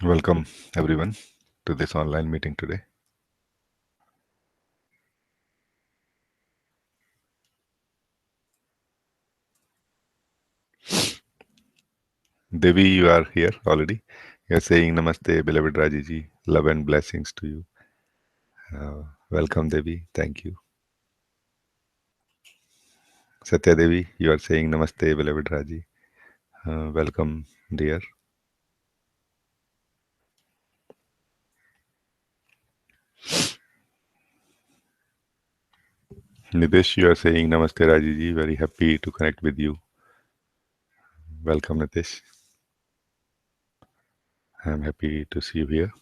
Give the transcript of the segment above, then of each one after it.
Welcome everyone to this online meeting today. Devi, you are here already. You are saying Namaste, beloved Rajee ji. Love and blessings to you. Welcome, Devi. Thank you. Satya Devi, you are saying Namaste, beloved Raji. Welcome, dear. Nitesh, you are saying Namaste, Raji ji. Very happy to connect with you. Welcome, Nitesh. I am happy to see you here.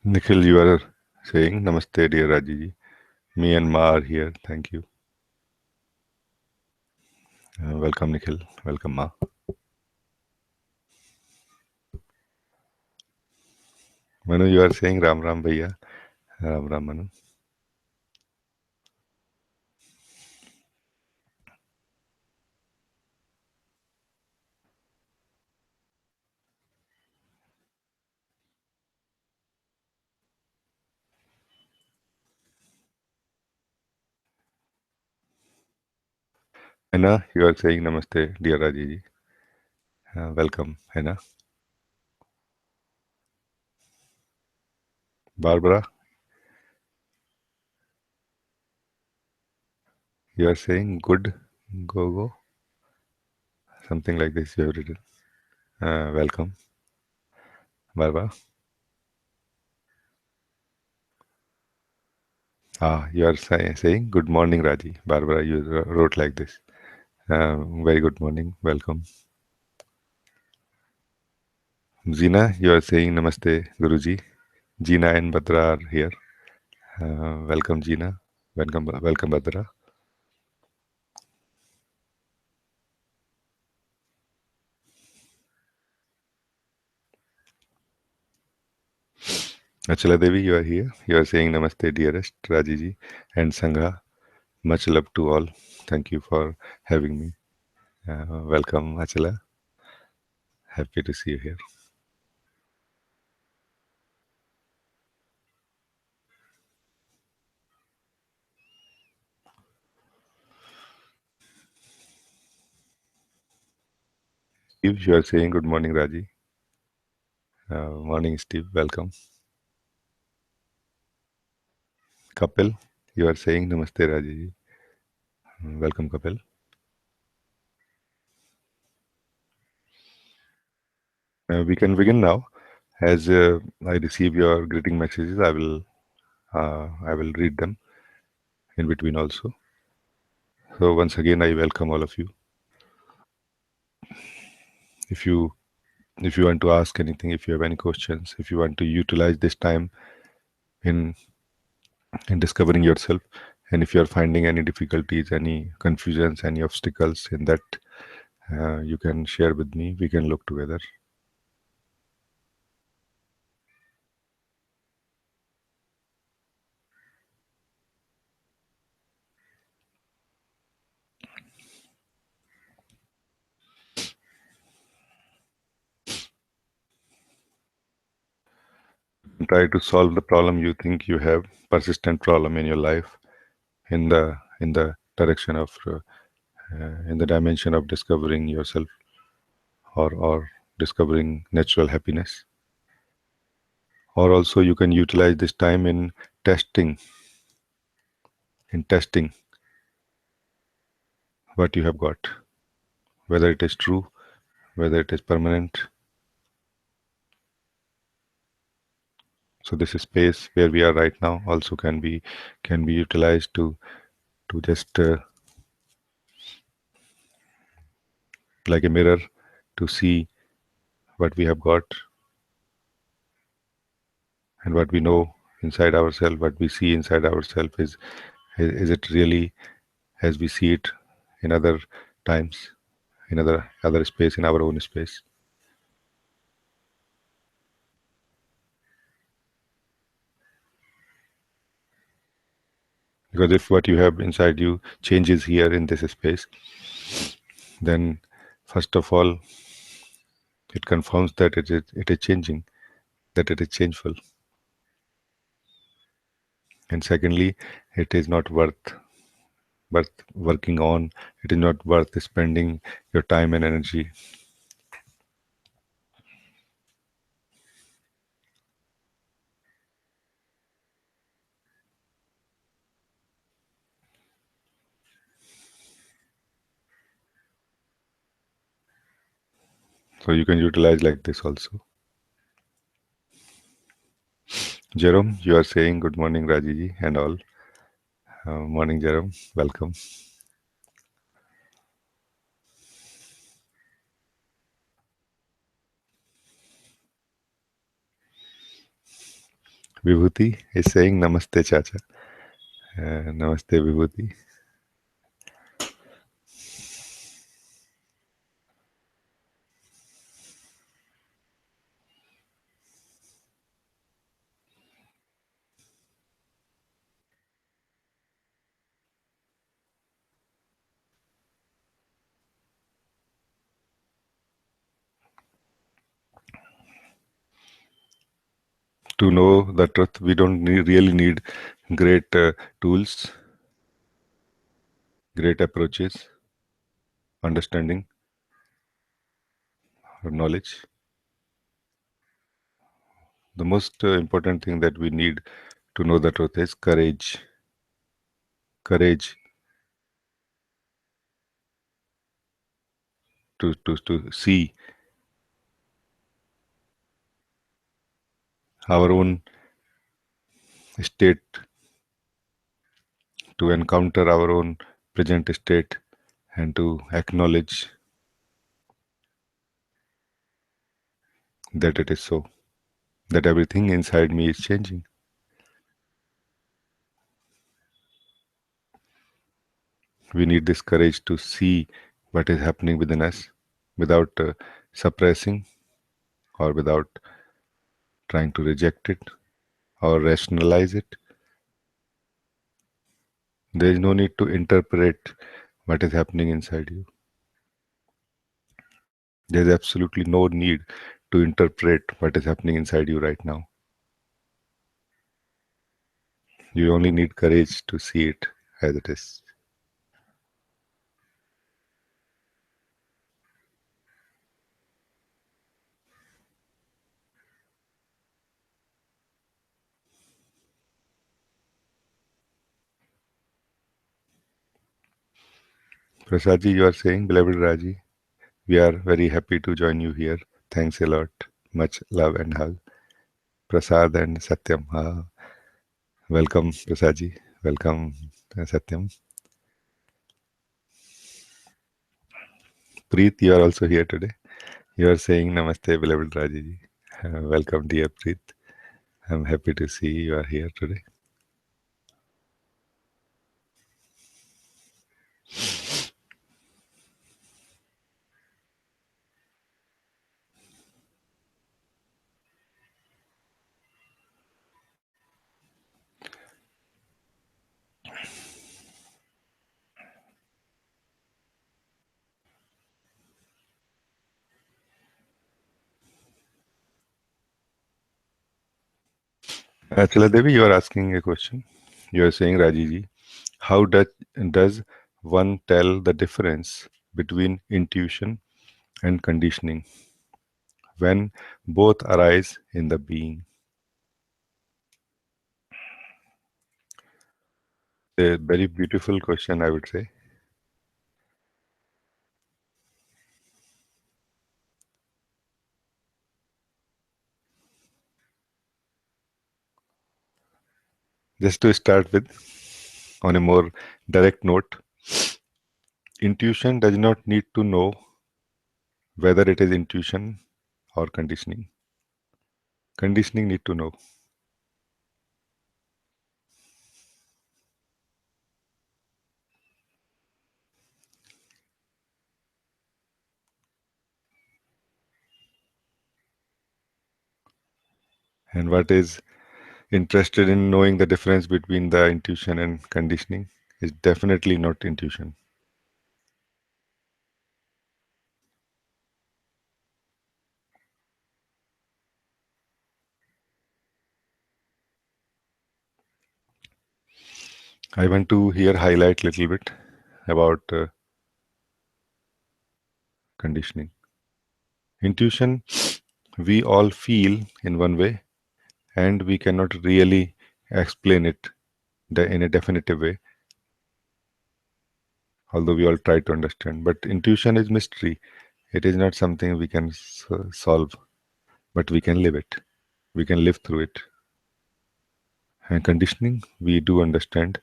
Nikhil, you are saying Namaste, dear Raji ji. Me and Ma are here. Thank you. Welcome, Nikhil. Welcome, Ma. Manu, you are saying Ram Ram Bhaiya. Ram Ram Manu. Henna, you are saying Namaste, dear Raji ji. Welcome, Henna. Barbara, you are saying good, go go, something like this. You have written. Welcome, Barbara. You are saying good morning, Raji. Barbara, you wrote like this. Very good morning. Welcome. Zina, you are saying Namaste, Guruji. Gina and Badra are here. Welcome, Gina. Welcome, Badra. Achala Devi, you are here. You are saying Namaste, dearest Rajee and Sangha. Much love to all. Thank you for having me. Welcome, Achala. Happy to see you here. Steve, you are saying good morning, Raji. Morning, Steve. Welcome. Kapil, you are saying Namaste, Raji. Welcome, Kapil. We can begin now. As I receive your greeting messages, I will read them in between also. So once again, I welcome all of you. If you if you want to ask anything, if you have any questions, if you want to utilize this time in discovering yourself, and if you are finding any difficulties, any confusions, any obstacles in that, you can share with me. We can look together. Try to solve the problem you think you have, persistent problem in your life, in the direction of in the dimension of discovering yourself, or discovering natural happiness. Or also you can utilize this time testing in testing what you have got, whether it is true, whether it is permanent. So this space where we are right now also can be utilized to just like a mirror, to see what we have got and what we know inside ourselves, what we see inside ourselves is it really as we see it in other times, in other space, in our own space. Because if what you have inside you changes here in this space, then first of all it confirms that it is changing, that it is changeful. And secondly, it is not worth working on. It is not worth spending your time and energy. So you can utilize like this also. Jerome, you are saying good morning, Rajiji, and all. Morning, Jerome. Welcome. Vibhuti is saying Namaste, Chacha. Namaste, Vibhuti. To know the truth, we don't really need great tools, great approaches, understanding, or knowledge. The most important thing that we need to know the truth is courage. Courage to see our own state, to encounter our own present state, and to acknowledge that it is so, that everything inside me is changing. We need this courage to see what is happening within us without suppressing or without trying to reject it. or rationalize it. There is no need to interpret what is happening inside you. There is absolutely no need to interpret what is happening inside you right now. You only need courage to see it as it is. Prasadji, you are saying, beloved Raji, we are very happy to join you here. Thanks a lot. Much love and hug. Prasad and Satyam. Welcome, Prasadji. Welcome, Satyam. Preet, you are also here today. You are saying Namaste, beloved Raji. Welcome, dear Preet. I'm happy to see you are here today. Chala Devi, you are asking a question. You are saying, Rajiji, how does one tell the difference between intuition and conditioning when both arise in the being? A very beautiful question, I would say. Just to start with, on a more direct note, intuition does not need to know whether it is intuition or conditioning. Conditioning need to know. And what is interested in knowing the difference between the intuition and conditioning is definitely not intuition. I want to here highlight a little bit about conditioning. Intuition, we all feel in one way, and we cannot really explain it in a definitive way, although we all try to understand. But intuition is mystery. It is not something we can solve, but we can live it. We can live through it. And conditioning, we do understand.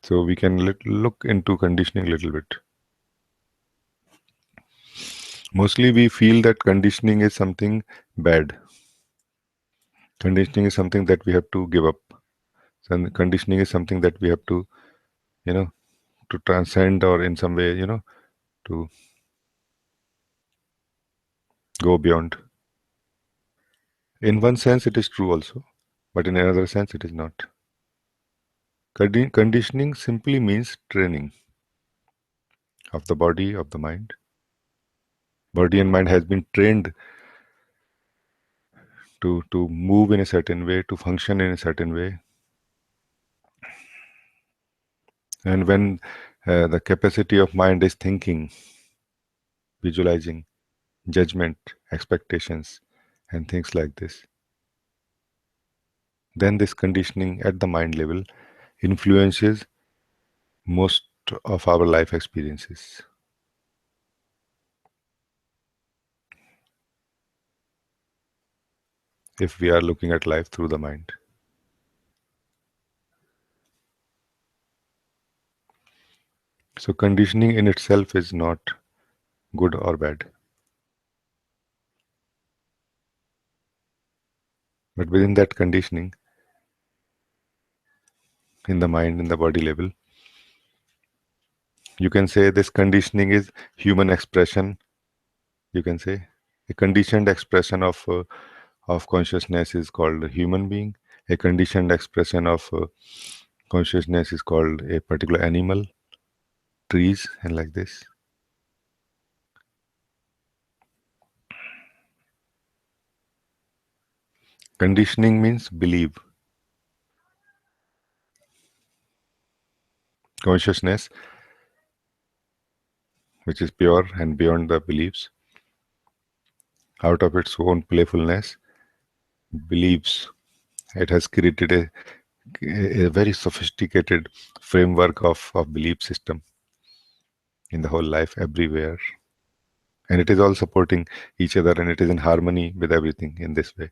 So we can look into conditioning a little bit. Mostly we feel that conditioning is something bad. Conditioning is something that we have to give up. So conditioning is something that we have to, you know, to transcend or in some way, to go beyond. In one sense, it is true also, but in another sense, it is not. Conditioning simply means training of the body, of the mind. Body and mind has been trained to move in a certain way, to function in a certain way. And when the capacity of mind is thinking, visualizing, judgment, expectations, and things like this, then this conditioning at the mind level influences most of our life experiences. If we are looking at life through the mind. So conditioning in itself is not good or bad. But within that conditioning, in the mind, in the body level, you can say this conditioning is human expression, you can say. A conditioned expression of consciousness is called a human being. A conditioned expression of consciousness is called a particular animal, trees, and like this. Conditioning means believe. Consciousness, which is pure and beyond the beliefs, out of its own playfulness, believes. It has created a very sophisticated framework of belief system in the whole life, everywhere. And it is all supporting each other, and it is in harmony with everything in this way.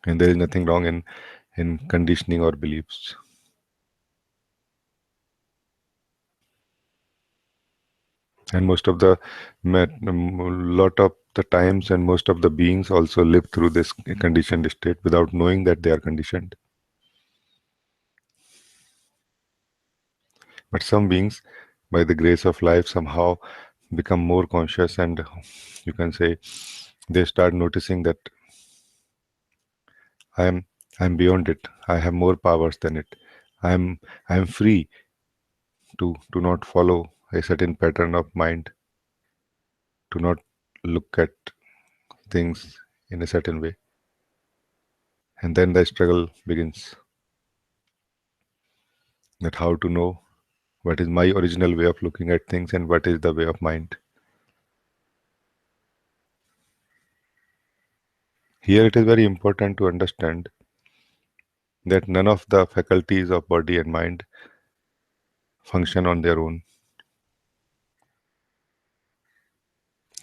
And there is nothing wrong in conditioning or beliefs. And most of the lot of the times and most of the beings also live through this conditioned state without knowing that they are conditioned. But some beings, by the grace of life, somehow become more conscious, and you can say they start noticing that I am I'm beyond it. I have more powers than it. I'm I'm free to not follow a certain pattern of mind, to not look at things in a certain way. And then the struggle begins, that how to know what is my original way of looking at things and what is the way of mind. Here it is very important to understand that none of the faculties of body and mind function on their own.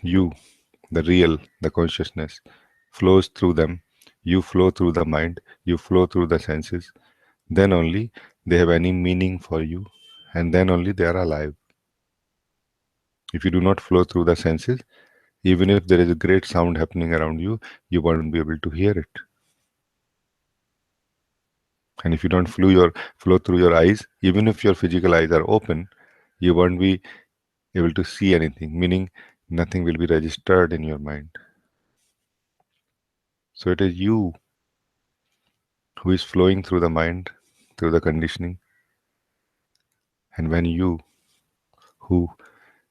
You, the real, the consciousness, flows through them. You flow through the mind, you flow through the senses. Then only they have any meaning for you, and then only they are alive. If you do not flow through the senses, even if there is a great sound happening around you, you won't be able to hear it. And if you don't flow through your eyes, even if your physical eyes are open, you won't be able to see anything, meaning nothing will be registered in your mind. So it is you who is flowing through the mind, through the conditioning. And when you, who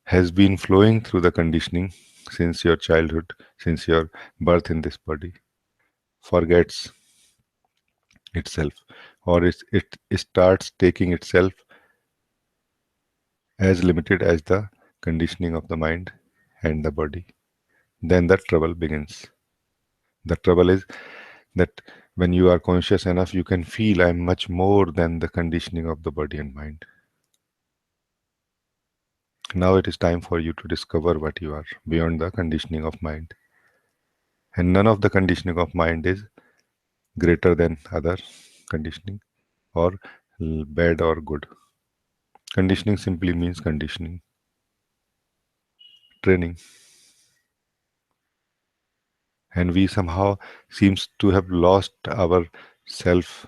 has been flowing through the conditioning since your childhood, since your birth in this body, forgets itself, or it starts taking itself as limited as the conditioning of the mind and the body, then the trouble begins. The trouble is that when you are conscious enough, you can feel I am much more than the conditioning of the body and mind. Now it is time for you to discover what you are beyond the conditioning of mind. And none of the conditioning of mind is greater than other conditioning or bad or good. Conditioning simply means conditioning, training. And we somehow seems to have lost our self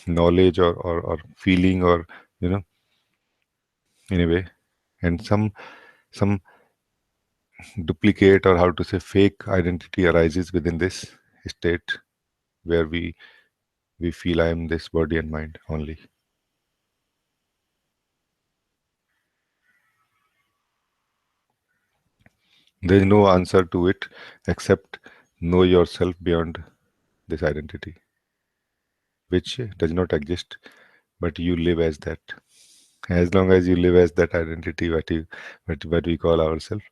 knowledge or feeling, or in a way, and some duplicate, or how to say, fake identity arises within this state where we feel I am this body and mind only. There is no answer to it except know yourself beyond this identity, which does not exist, but you live as that. As long as you live as that identity, what we call ourselves,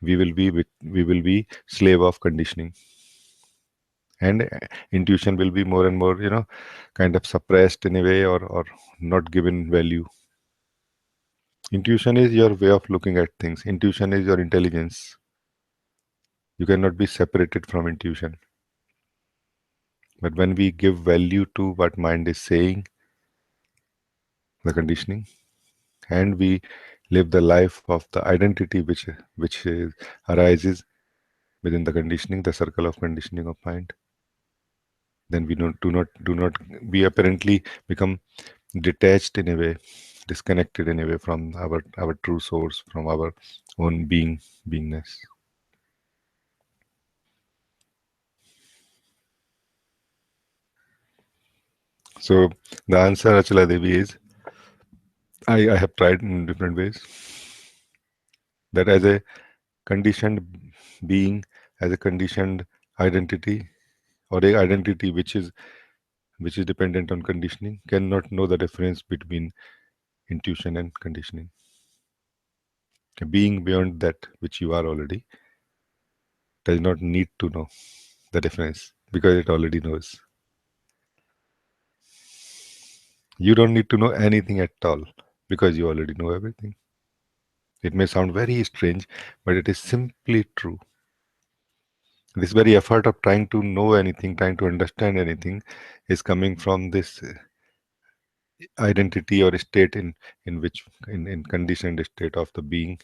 we will be slave of conditioning, and intuition will be more and more, kind of suppressed in a way, or not given value. Intuition is your way of looking at things. Intuition is your intelligence. You cannot be separated from intuition. But when we give value to what mind is saying, the conditioning, and we live the life of the identity which arises within the conditioning, the circle of conditioning of mind, then we do not we apparently become detached in a way, disconnected in a way from our true source, from our own beingness. So the answer, Achala Devi, is I have tried in different ways. That as a conditioned being, as a conditioned identity, or a identity which is dependent on conditioning, cannot know the difference between intuition and conditioning. A being beyond that which you are already does not need to know the difference because it already knows. You don't need to know anything at all because you already know everything. It may sound very strange, but it is simply true. This very effort of trying to know anything, trying to understand anything, is coming from this identity or state in which in conditioned state of the being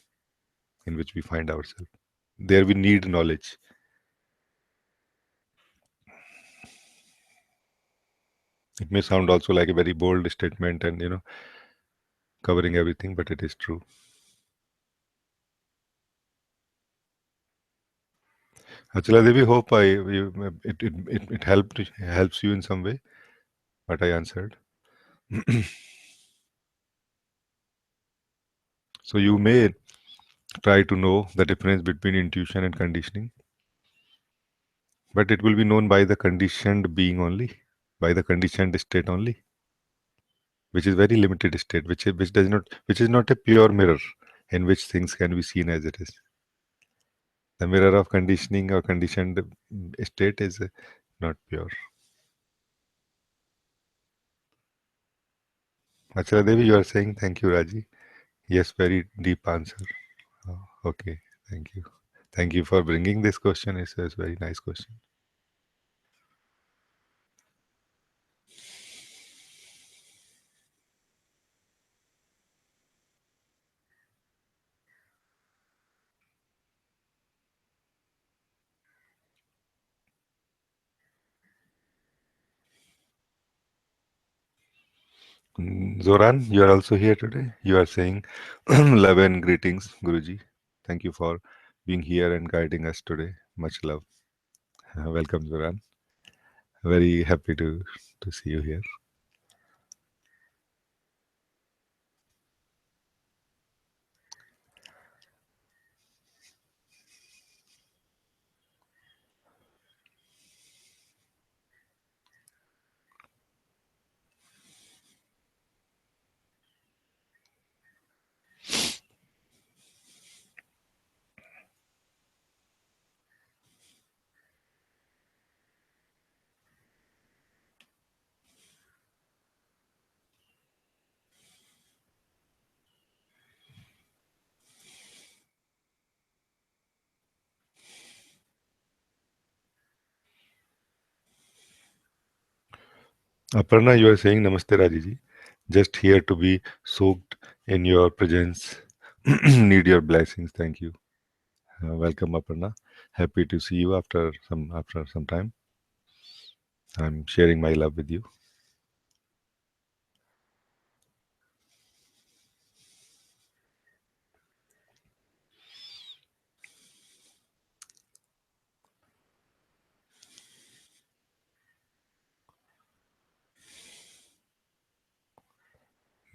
in which we find ourselves. There we need knowledge. It may sound also like a very bold statement and covering everything, but it is true. Achala Devi, hope it helps you in some way. What I answered. So you may try to know the difference between intuition and conditioning, but it will be known by the conditioned being only, by the conditioned state only, which is very limited state, which is not a pure mirror in which things can be seen as it is. The mirror of conditioning or conditioned state is not pure. Achara Devi, you are saying thank you, Raji. Yes, very deep answer. Oh, okay, thank you. Thank you for bringing this question. It's a very nice question. Zoran, you are also here today. You are saying love and greetings, Guruji. Thank you for being here and guiding us today. Much love. Welcome, Zoran. Very happy to see you here. Aparna, you are saying Namaste, Rajiji. Just here to be soaked in your presence. Need your blessings. Thank you. Welcome, Aparna. Happy to see you after some time. I'm sharing my love with you.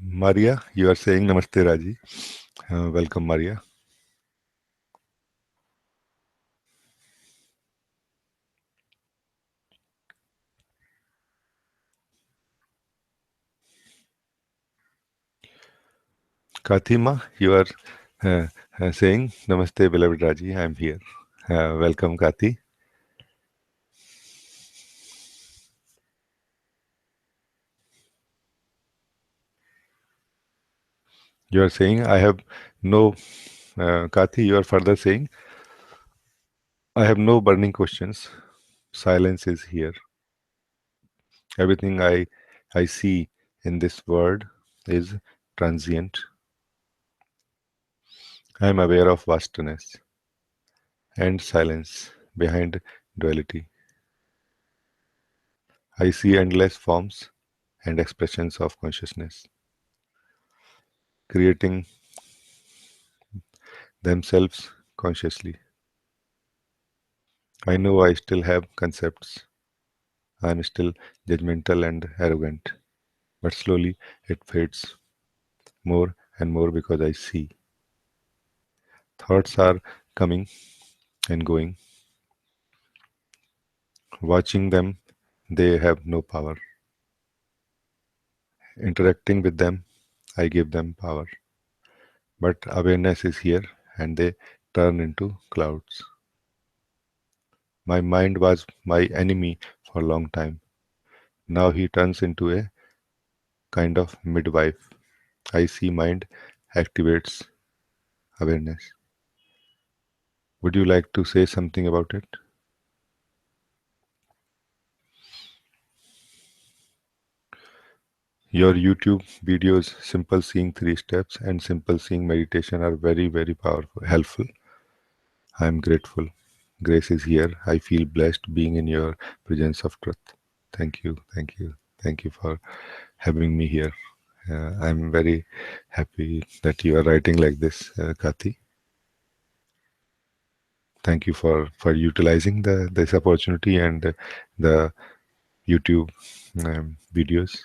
Maria, you are saying Namaste, Raji. Welcome, Maria. Kathima, you are saying Namaste, beloved Raji. I'm here. Welcome, Kathi. You are saying I have no. Kathi, you are further saying I have no burning questions. Silence is here. Everything I see in this world is transient. I am aware of vastness and silence behind duality. I see endless forms and expressions of consciousness. creating themselves consciously. I know I still have concepts. I'm still judgmental and arrogant, but slowly it fades more and more because I see. Thoughts are coming and going. Watching them, they have no power. Interacting with them, I give them power. But awareness is here and they turn into clouds. My mind was my enemy for a long time. Now he turns into a kind of midwife. I see mind activates awareness. Would you like to say something about it? Your YouTube videos, Simple Seeing 3 Steps and Simple Seeing Meditation, are very, very powerful, helpful. I am grateful. Grace is here. I feel blessed being in your presence of truth. Thank you, thank you, thank you for having me here. I'm very happy that you are writing like this, Kati. Thank you for utilizing this opportunity and the YouTube videos.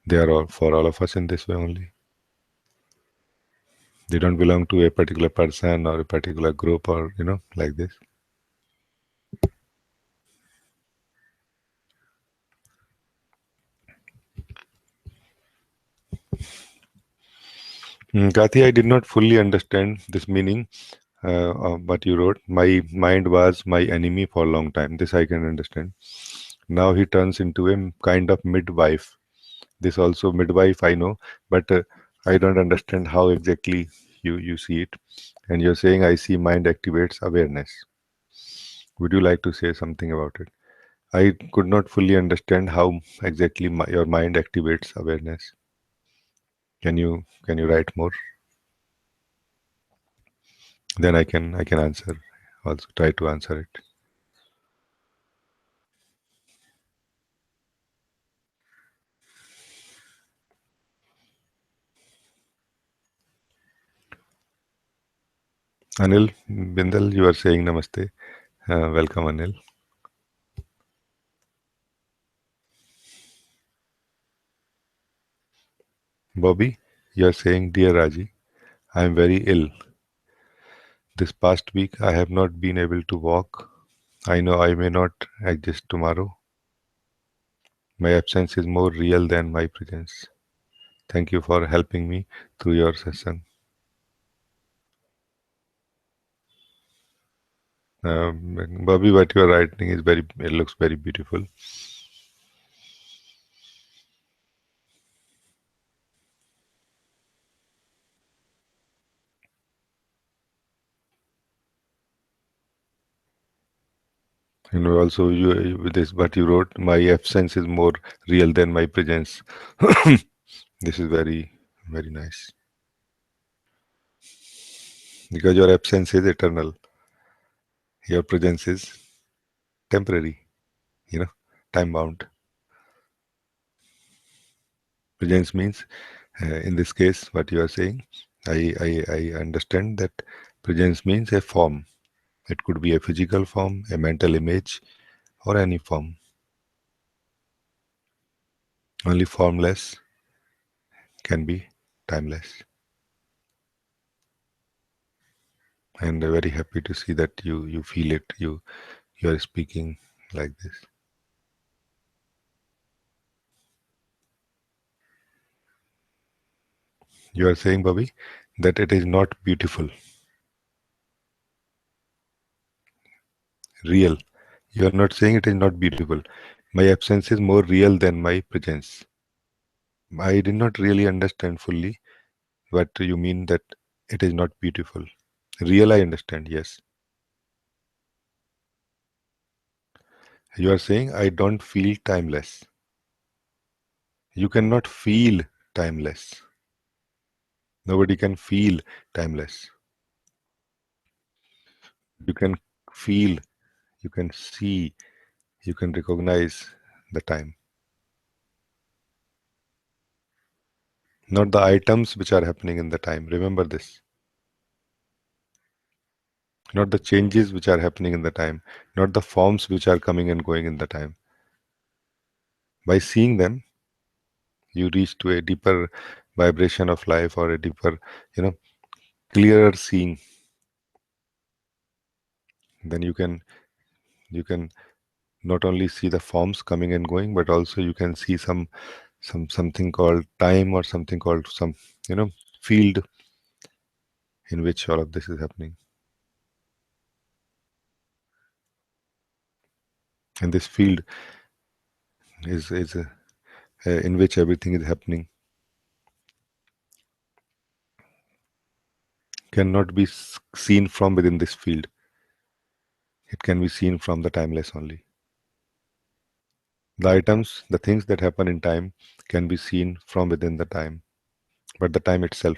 They are all for all of us in this way only. They don't belong to a particular person or a particular group or like this. Kati, I did not fully understand this meaning. What you wrote, my mind was my enemy for a long time. This I can understand. Now he turns into a kind of midwife. This also midwife I know, but I don't understand how exactly you see it. And you're saying I see mind activates awareness. Would you like to say something about it? I could not fully understand how exactly your mind activates awareness. Can you write more? Then I can answer. Also try to answer it. Anil Bindal, you are saying namaste. Welcome, Anil. Bobby, you are saying, dear Raji, I am very ill. This past week I have not been able to walk. I know I may not exist tomorrow. My absence is more real than my presence. Thank you for helping me through your session. Bobby, what you are writing is it looks very beautiful. Also with this what you wrote, my absence is more real than my presence. This is very, very nice. Because your absence is eternal. Your presence is temporary, you know, time bound. Presence means, in this case, what you are saying, I understand that presence means a form. It could be a physical form, a mental image, or any form. Only formless can be timeless. And I'm very happy to see that you feel it. You are speaking like this. You are saying, Bobby, that it is not beautiful, real. You are not saying it is not beautiful. My absence is more real than my presence. I did not really understand fully what you mean that it is not beautiful. Real, I understand, yes. You are saying I don't feel timeless. You cannot feel timeless. Nobody can feel timeless. You can feel, you can see, you can recognize the time. not the items which are happening in the time. Remember this. Not the changes which are happening in the time, not the forms which are coming and going in the time. By seeing them, you reach to a deeper vibration of life, or a deeper, you know, clearer seeing. Then you can not only see the forms coming and going, but also you can see something called time, or something called some, field in which all of this is happening. And this field is in which everything is happening cannot be seen from within this field. It can be seen from the timeless only. The items, the things that happen in time, can be seen from within the time, but the time itself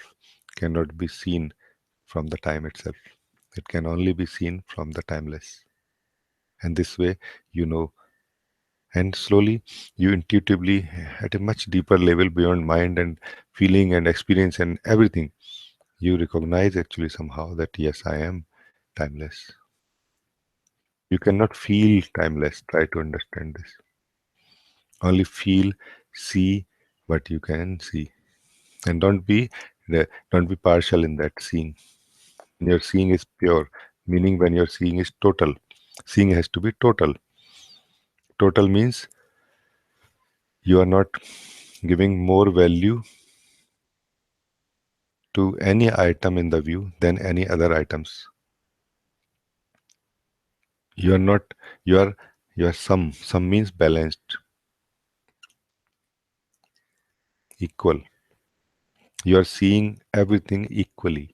cannot be seen from the time itself. It can only be seen from the timeless. And this way, you know, and slowly, you intuitively, at a much deeper level beyond mind and feeling and experience and everything, you recognize actually somehow that yes, I am timeless. You cannot feel timeless. Try to understand this. Only feel, see what you can see, and don't be partial in that seeing. When your seeing is pure, meaning when your seeing is total. Seeing has to be total. Total means you are not giving more value to any item in the view than any other items. You are not. You are sum. Sum means balanced, equal. You are seeing everything equally.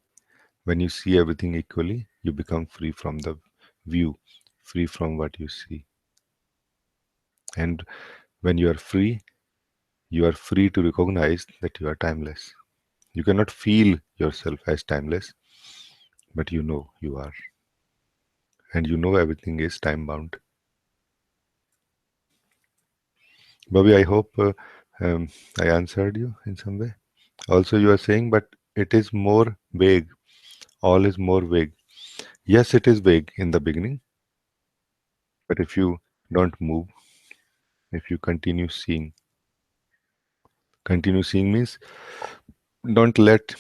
When you see everything equally, you become free from the view, free from what you see. And when you are free to recognize that you are timeless. You cannot feel yourself as timeless, but you know you are. And you know everything is time bound. Bobby, I hope I answered you in some way. Also, you are saying, but it is more vague. All is more vague. Yes, it is vague in the beginning, but if you don't move, if you continue seeing means don't let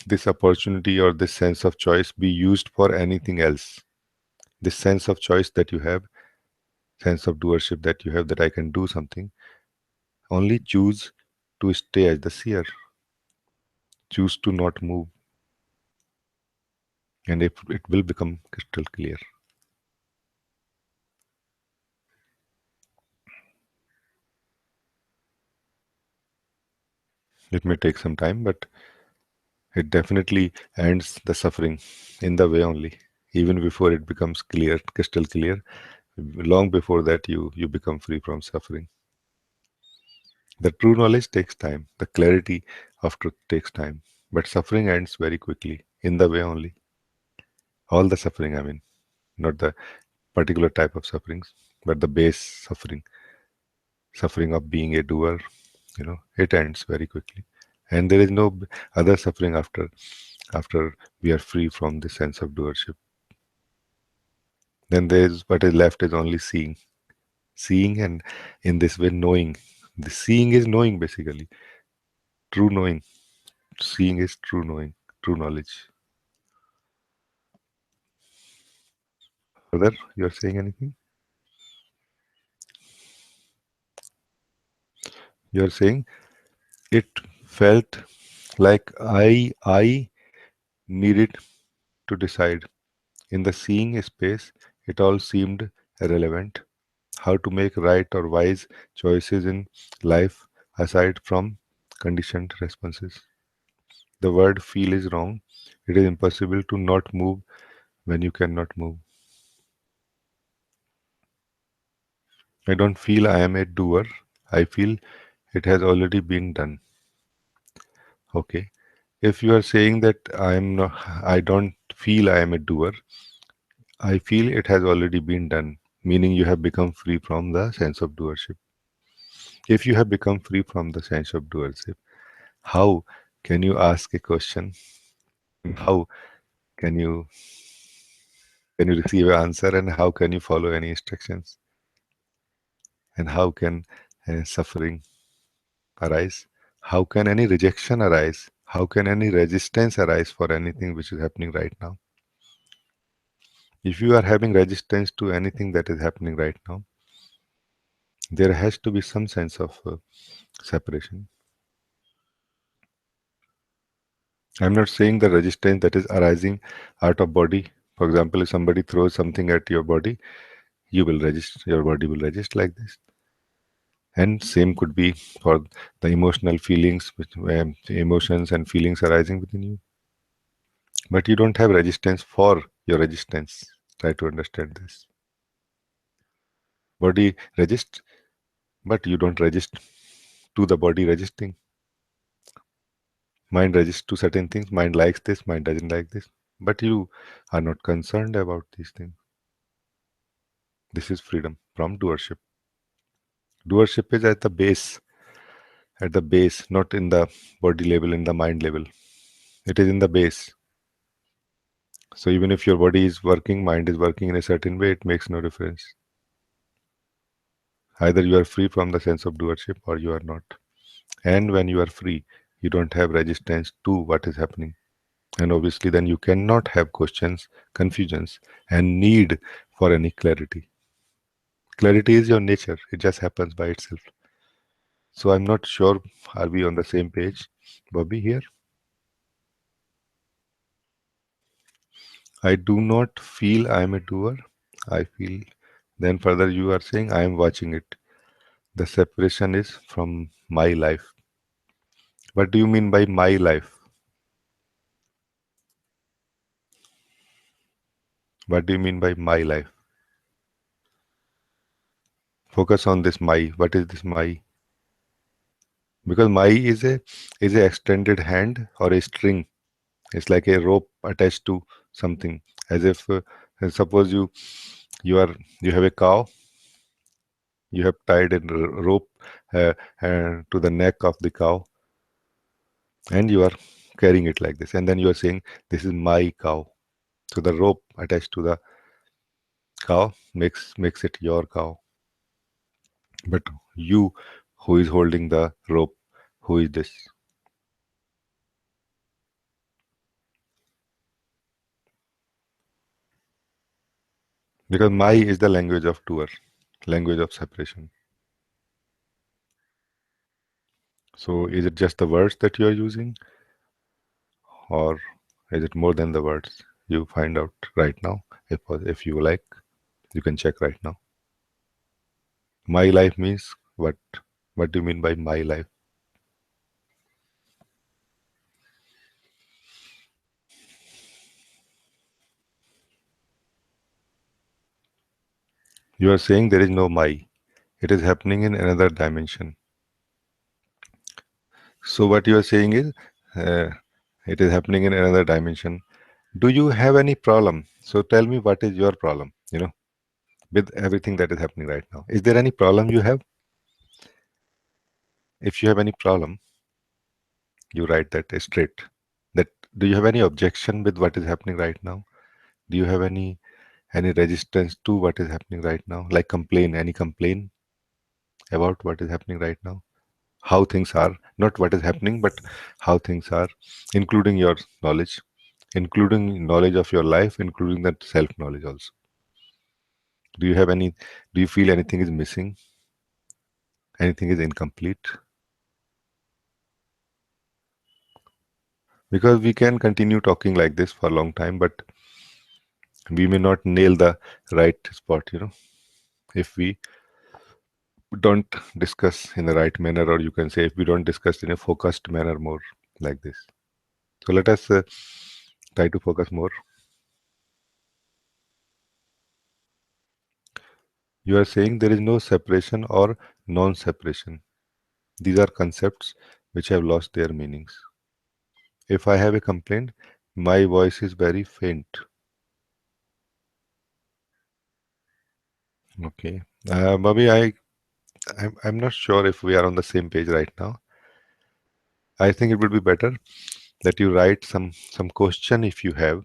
this opportunity or this sense of choice be used for anything else. This sense of choice that you have, sense of doership that you have, that I can do something, only choose to stay as the seer, choose to not move, and it will become crystal clear. It may take some time, but it definitely ends the suffering in the way only. Even before it becomes clear, crystal clear, long before that you become free from suffering. The true knowledge takes time. The clarity of truth takes time. But suffering ends very quickly, in the way only. All the suffering, I mean, not the particular type of sufferings, but the base suffering, suffering of being a doer, it ends very quickly. And there is no other suffering after we are free from the sense of doership. Then there is what is left is only seeing. Seeing, and in this way knowing. The seeing is knowing, basically. True knowing. Seeing is true knowing, true knowledge. Further, you are saying anything? You are saying it felt like I needed to decide. In the seeing space, it all seemed irrelevant. How to make right or wise choices in life aside from conditioned responses. The word feel is wrong. It is impossible to not move when you cannot move. I don't feel I am a doer. I feel it has already been done. Okay. If you are saying that I don't feel I am a doer, I feel it has already been done, meaning you have become free from the sense of doership. If you have become free from the sense of doership, how? Can you ask a question? How can you receive an answer, and how can you follow any instructions? And how can suffering arise? How can any rejection arise? How can any resistance arise for anything which is happening right now? If you are having resistance to anything that is happening right now, there has to be some sense of separation. I'm not saying the resistance that is arising out of body. For example, if somebody throws something at your body, you will resist, your body will resist like this. And same could be for the emotional feelings, emotions and feelings arising within you. But you don't have resistance for your resistance. Try to understand this. Body resists, but you don't resist to the body resisting. Mind resists to certain things. Mind likes this, mind doesn't like this. But you are not concerned about these things. This is freedom from doership. Doership is at the base, not in the body level, in the mind level. It is in the base. So even if your body is working, mind is working in a certain way, it makes no difference. Either you are free from the sense of doership or you are not. And when you are free, you don't have resistance to what is happening. And obviously, then you cannot have questions, confusions, and need for any clarity. Clarity is your nature, it just happens by itself. So I'm not sure, are we on the same page, Bobby, here? I do not feel I am a doer. I feel, then further you are saying I am watching it. The separation is from my life. What do you mean by my life? What do you mean by my life? Focus on this my. What is this my? Because my is a extended hand or a string. It's like a rope attached to something. As if suppose you are you have a cow, you have tied a rope to the neck of the cow, and you are carrying it like this, and then you are saying this is my cow. So the rope attached to the cow makes it your cow. But you, who is holding the rope, who is this? Because my is the language of doer, language of separation. So is it just the words that you are using, or is it more than the words? You find out right now. If you like, you can check right now. My life means what? What do you mean by my life? You are saying there is no my. It is happening in another dimension. So what you are saying is, uh, it is happening in another dimension. Do you have any problem? So tell me, what is your problem? With everything that is happening right now, is there any problem you have? If you have any problem, you write that straight. That, do you have any objection with what is happening right now? Do you have any resistance to what is happening right now? Like any complaint about what is happening right now? How things are, not what is happening, but how things are, including your knowledge, including knowledge of your life, including that self knowledge also. Do you have any? Do you feel anything is missing? Anything is incomplete? Because we can continue talking like this for a long time, but we may not nail the right spot, if we don't discuss in the right manner, or you can say if we don't discuss in a focused manner more like this. So let us try to focus more. You are saying there is no separation or non-separation. These are concepts which have lost their meanings. If I have a complaint, my voice is very faint. Okay. Bobby, I'm not sure if we are on the same page right now. I think it would be better that you write some question if you have,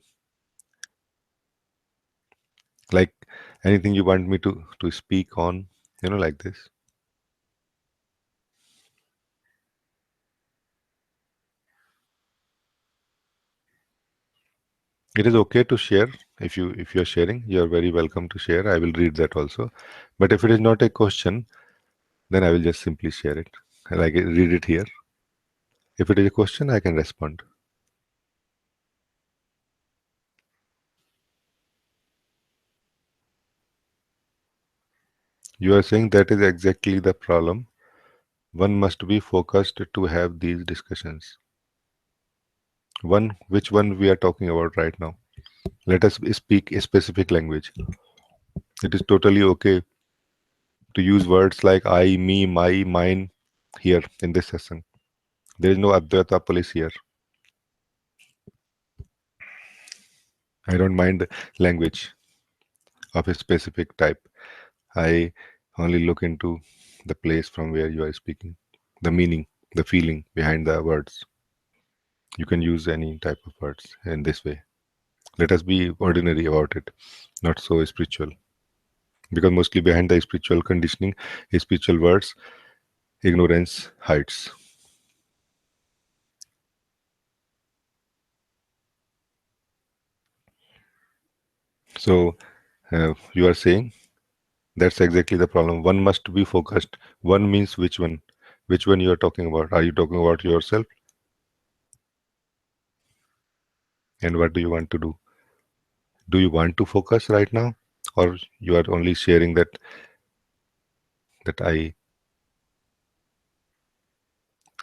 like anything you want me to speak on, like this. It is okay to share. If you're sharing, you're very welcome to share. I will read that also. But if it is not a question, then I will just simply share it. Like read it here. If it is a question, I can respond. You are saying that is exactly the problem. One must be focused to have these discussions. Which one we are talking about right now? Let us speak a specific language. It is totally okay to use words like I, me, my, mine here in this session. There is no Advaita police here. I don't mind language of a specific type. I only look into the place from where you are speaking, the meaning, the feeling behind the words. You can use any type of words in this way. Let us be ordinary about it, not so spiritual. Because mostly behind the spiritual conditioning, spiritual words, ignorance hides. So you are saying that's exactly the problem. One must be focused. One means which one? Which one you are talking about? Are you talking about yourself? And what do you want to do? Do you want to focus right now, or you are only sharing that I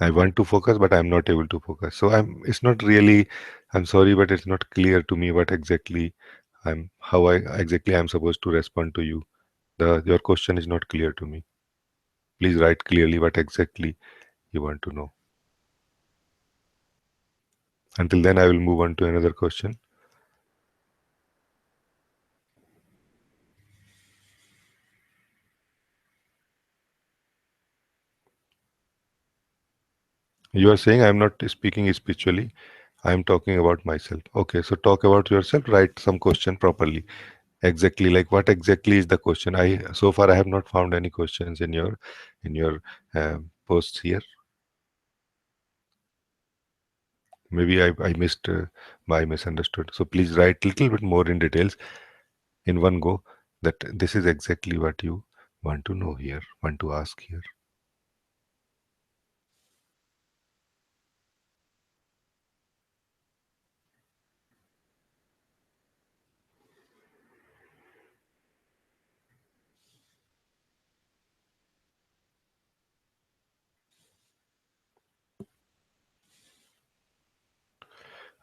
want to focus, but I'm not able to focus. So I'm. It's not really. I'm sorry, but it's not clear to me what exactly how I exactly I'm supposed to respond to you. Your question is not clear to me. Please write clearly what exactly you want to know. Until then, I will move on to another question. You are saying I'm not speaking spiritually. I'm talking about myself. Okay, so talk about yourself. Write some question properly. Exactly, like what exactly is the question? I so far I have not found any questions in your posts here. Maybe I missed, I misunderstood. So please write little bit more in details in one go. That this is exactly what you want to know here, want to ask here.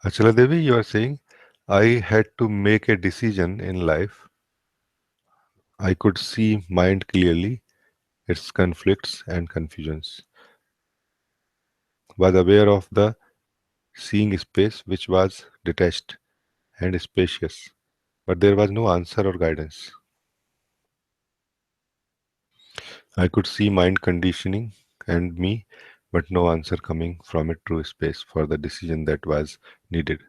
Achala Devi, you are saying I had to make a decision in life. I could see mind clearly, its conflicts and confusions. Was aware of the seeing space which was detached and spacious, but there was no answer or guidance. I could see mind conditioning and me, but no answer coming from it through space for the decision that was needed.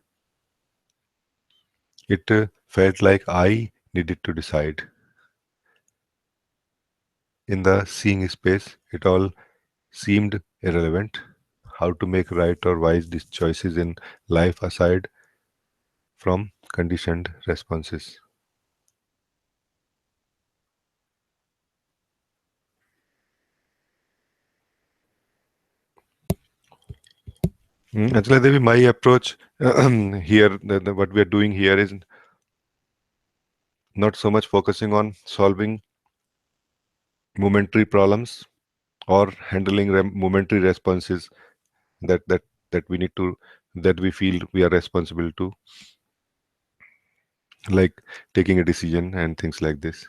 It felt like I needed to decide. In the seeing space, it all seemed irrelevant. How to make right or wise these choices in life aside from conditioned responses. Actually, Devi, my approach here, what we are doing here is not so much focusing on solving momentary problems or handling momentary responses that that that we need to that we feel we are responsible to, like taking a decision and things like this.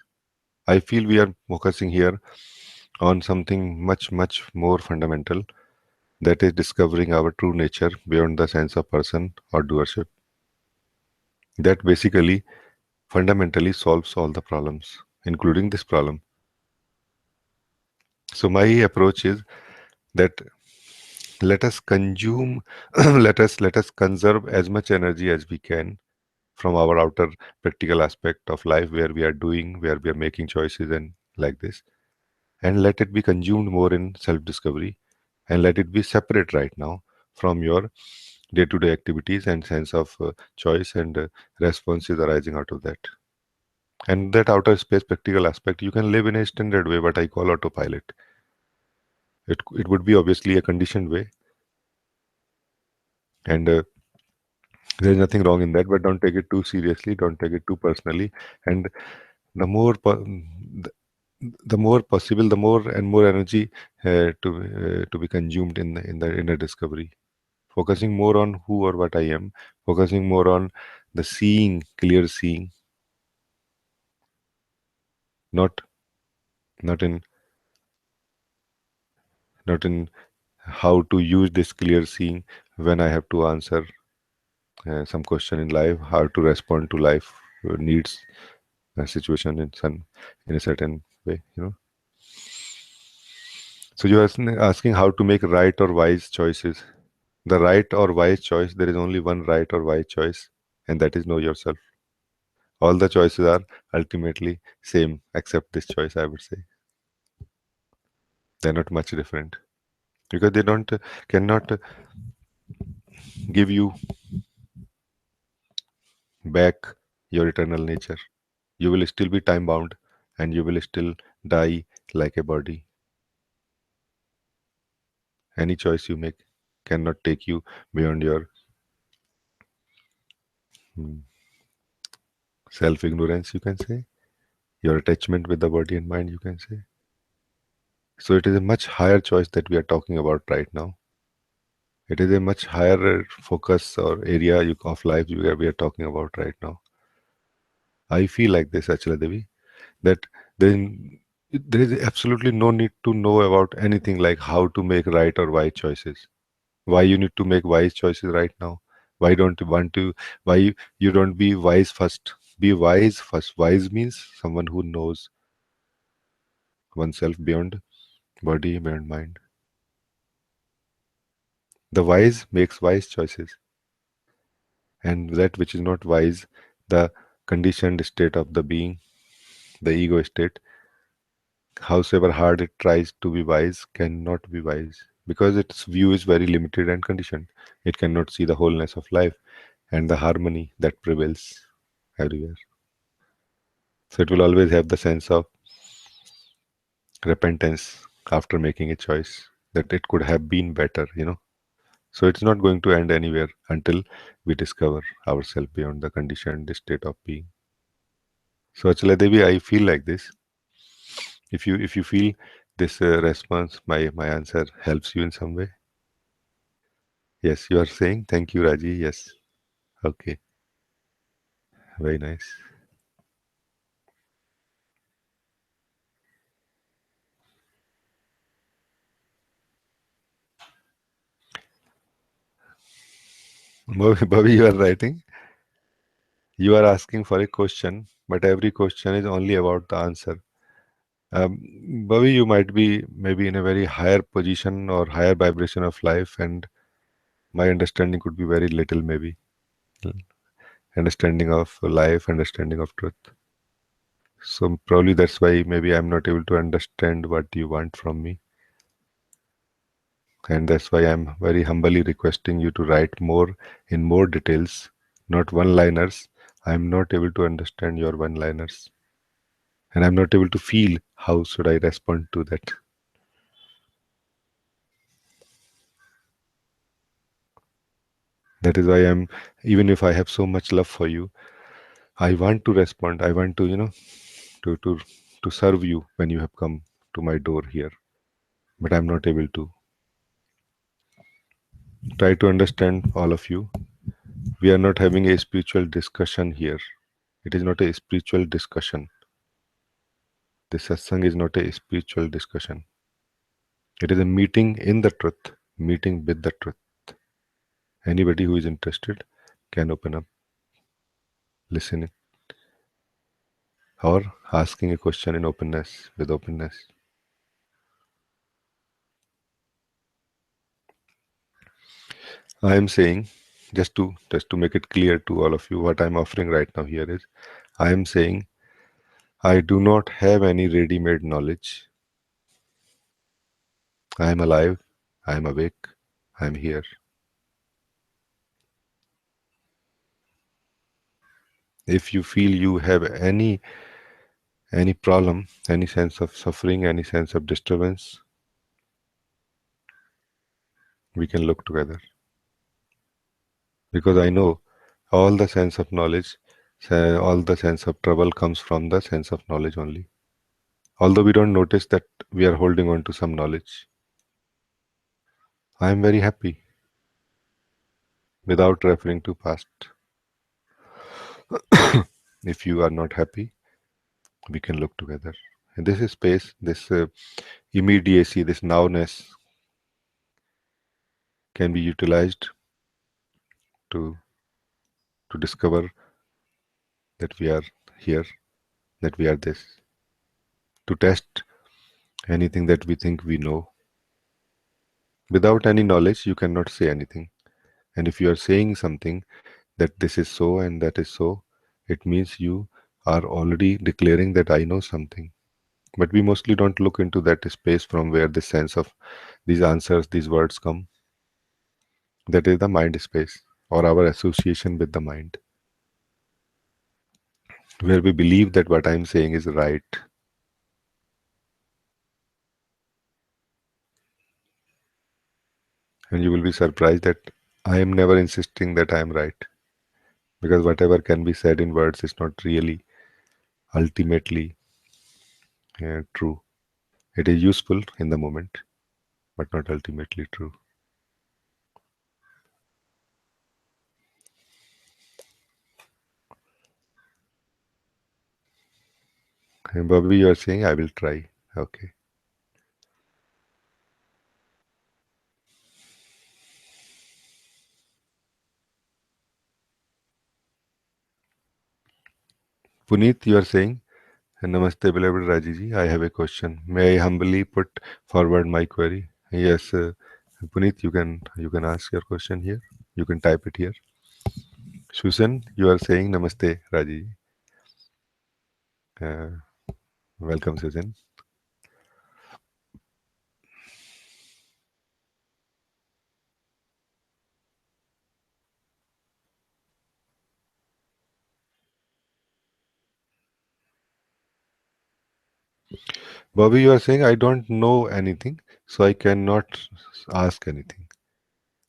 I feel we are focusing here on something much more fundamental, that is discovering our true nature beyond the sense of person or doership. That basically fundamentally solves all the problems, including this problem. So my approach is that Let us consume, let us conserve as much energy as we can from our outer practical aspect of life, where we are doing, where we are making choices and like this, and let it be consumed more in self-discovery, and let it be separate right now from your day-to-day activities and sense of choice and responses arising out of that. And that outer space practical aspect, you can live in a standard way, what I call autopilot. It would be obviously a conditioned way, and there's nothing wrong in that, but don't take it too seriously, don't take it too personally. And the more the more possible, the more and more energy to be consumed in the inner discovery, focusing more on who or what I am, focusing more on the seeing, clear seeing, not not in not in how to use this clear seeing when I have to answer some question in life, how to respond to life needs situation in a certain way, you know. So you are asking how to make right or wise choices. The right or wise choice, there is only one right or wise choice, and that is know yourself. All the choices are ultimately same, except this choice, I would say. They're not much different because they don't cannot give you back your eternal nature. You will still be time bound, and you will still die like a body. Any choice you make cannot take you beyond your self ignorance, you can say, your attachment with the body and mind, you can say. So it is a much higher choice that we are talking about right now. It is a much higher focus or area of life we are talking about right now. I feel like this, Achala Devi, that then there is absolutely no need to know about anything like how to make right or wise choices. Why you need to make wise choices right now? Why don't you want to? Why you don't be wise first? Be wise first. Wise means someone who knows oneself beyond body, beyond mind. The wise makes wise choices, and that which is not wise, the conditioned state of the being, the ego state, howsoever hard it tries to be wise, cannot be wise because its view is very limited and conditioned. It cannot see the wholeness of life and the harmony that prevails everywhere. So it will always have the sense of repentance after making a choice that it could have been better, you know. So it's not going to end anywhere until we discover ourselves beyond the conditioned state of being. So Achala Devi, I feel like this. If you feel this response, my answer helps you in some way. Yes, you are saying thank you, Raji. Yes. Okay. Very nice. Bobby, you are writing. You are asking for a question, but every question is only about the answer. Bobby, you might be maybe in a very higher position or higher vibration of life, and my understanding could be very little, maybe. Understanding of life, understanding of truth. So probably that's why maybe I'm not able to understand what you want from me. And that's why I'm very humbly requesting you to write more in more details, not one-liners. I'm not able to understand your one-liners. And I'm not able to feel how should I respond to that. That is why I'm, even if I have so much love for you, I want to respond. I want to, to to to serve you when you have come to my door here. But I'm not able to. Try to understand all of you. We are not having a spiritual discussion here. It is not a spiritual discussion. This satsang is not a spiritual discussion. It is a meeting in the truth, meeting with the truth. Anybody who is interested can open up, listening, or asking a question in openness, with openness. I am saying, just to make it clear to all of you, what I'm offering right now here is, I am saying I do not have any ready-made knowledge. I am alive. I am awake. I am here. If you feel you have any problem, any sense of suffering, any sense of disturbance, we can look together. Because I know all the sense of knowledge, all the sense of trouble comes from the sense of knowledge only. Although we don't notice that we are holding on to some knowledge. I am very happy without referring to past. If you are not happy, we can look together. And this is space, this immediacy, this nowness can be utilized to discover that we are here, that we are this, to test anything that we think we know. Without any knowledge, you cannot say anything. And if you are saying something that this is so and that is so, it means you are already declaring that I know something. But we mostly don't look into that space from where the sense of these answers, these words come. That is the mind space or our association with the mind, where we believe that what I'm saying is right. And you will be surprised that I am never insisting that I am right, because whatever can be said in words is not really ultimately true. It is useful in the moment, but not ultimately true. And Bobby, you are saying I will try. Okay. Puneet, you are saying, Namaste, beloved Rajee. I have a question. May I humbly put forward my query? Yes, Puneet, you can ask your question here. You can type it here. Susan, you are saying Namaste, Rajee. Uh, welcome, Susan. Bobby, you are saying I don't know anything, so I cannot ask anything.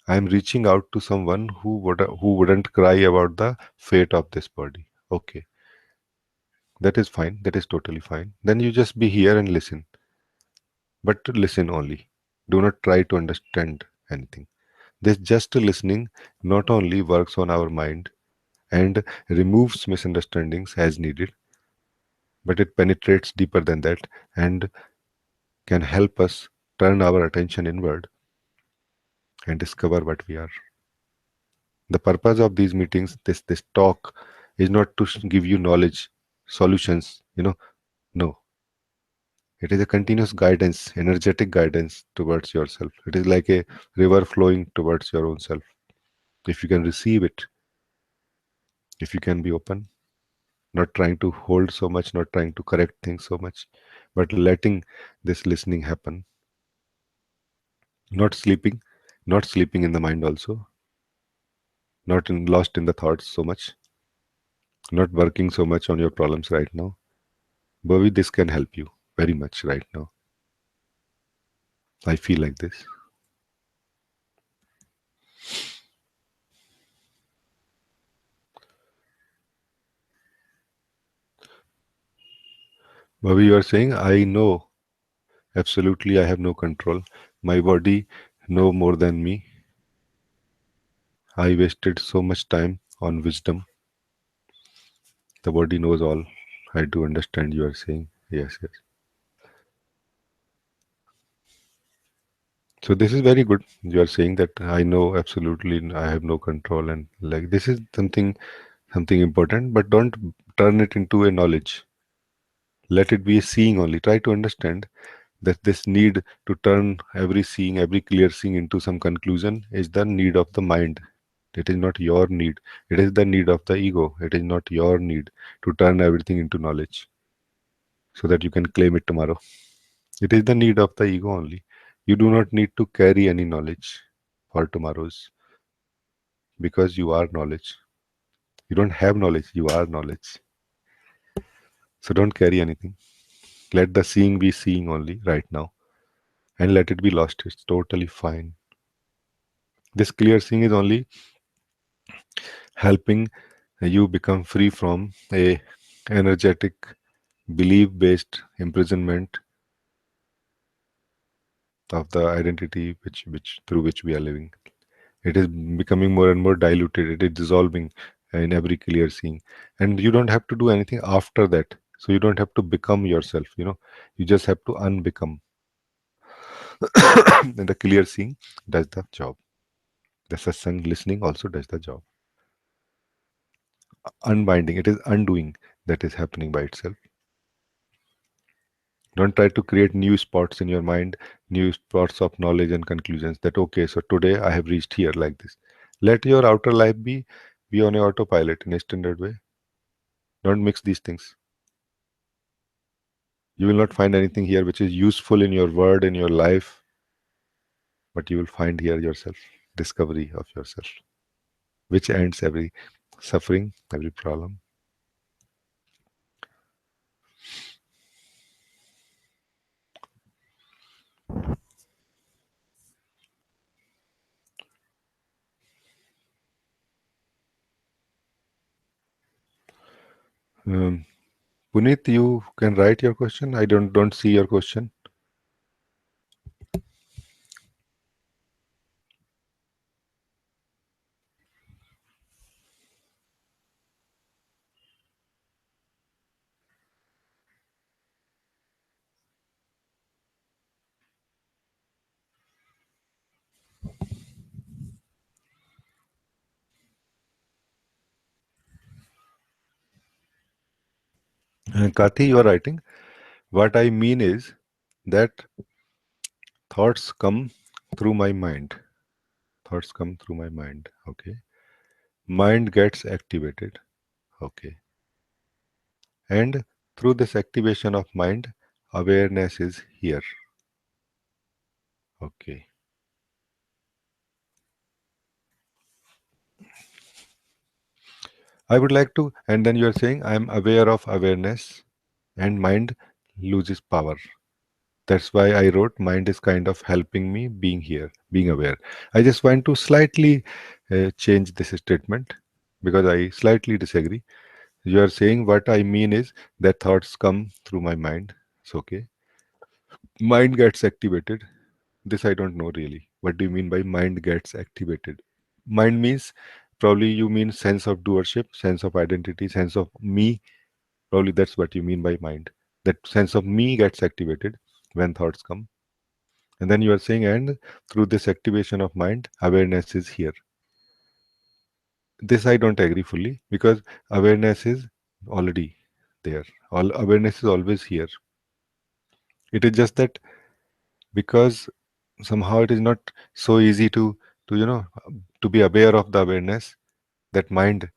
I am reaching out to someone who wouldn't cry about the fate of this body. Okay, that is fine. That is totally fine. Then you just be here and listen, but listen only. Do not try to understand anything. This just listening not only works on our mind and removes misunderstandings as needed, but it penetrates deeper than that and can help us turn our attention inward and discover what we are. The purpose of these meetings, this talk, is not to give you knowledge, solutions. No, it is a continuous guidance, energetic guidance towards yourself. It is like a river flowing towards your own self. If you can receive it, if you can be open, not trying to hold so much, not trying to correct things so much, but letting this listening happen, not sleeping, not sleeping in the mind also, lost in the thoughts so much, not working so much on your problems right now. Bobby, this can help you very much right now. I feel like this. Bobby, you are saying, I know absolutely I have no control. My body know more than me. I wasted so much time on wisdom. The body knows all. I do understand you are saying. Yes, yes. So this is very good. You are saying that I know absolutely I have no control, and like this is something important, but don't turn it into a knowledge. Let it be a seeing only. Try to understand That this need to turn every seeing, every clear seeing into some conclusion is the need of the mind. It is not your need. It is the need of the ego. It is not your need to turn everything into knowledge so that you can claim it tomorrow. It is the need of the ego only. You do not need to carry any knowledge for tomorrow's because you are knowledge. You don't have knowledge, you are knowledge. So don't carry anything. Let the seeing be seeing only right now and let it be lost. It's totally fine. This clear seeing is only helping you become free from a energetic belief based imprisonment of the identity which through which we are living. It is becoming more and more diluted. It is dissolving in every clear seeing, and you don't have to do anything after that. So you don't have to become yourself. You just have to unbecome. And the clear seeing does the job. The satsang listening also does the job. Unbinding, it is undoing that is happening by itself. Don't try to create new spots in your mind, new spots of knowledge and conclusions that, okay, so today I have reached here like this. Let your outer life be on a autopilot in a standard way. Don't mix these things. You will not find anything here which is useful in your word, in your life, but you will find here yourself, discovery of yourself, which ends every suffering, every problem. Um, Puneet, you can write your question. I don't see your question. Kati, you are writing. What I mean is that thoughts come through my mind. Thoughts come through my mind. Okay. Mind gets activated. Okay. And through this activation of mind, awareness is here. Okay. I would like to, and then you are saying, I am aware of awareness and mind loses power. That's why I wrote, mind is kind of helping me being here, being aware. I just want to slightly change this statement because I slightly disagree. You are saying what I mean is that thoughts come through my mind. It's okay. Mind gets activated. This I don't know really. What do you mean by mind gets activated? Mind means probably you mean sense of doership, sense of identity, sense of me. Probably that's what you mean by mind. That sense of me gets activated when thoughts come. And then you are saying, and through this activation of mind, awareness is here. This I don't agree fully because awareness is already there. All awareness is always here. It is just that because somehow it is not so easy to to be aware of the awareness, that mind,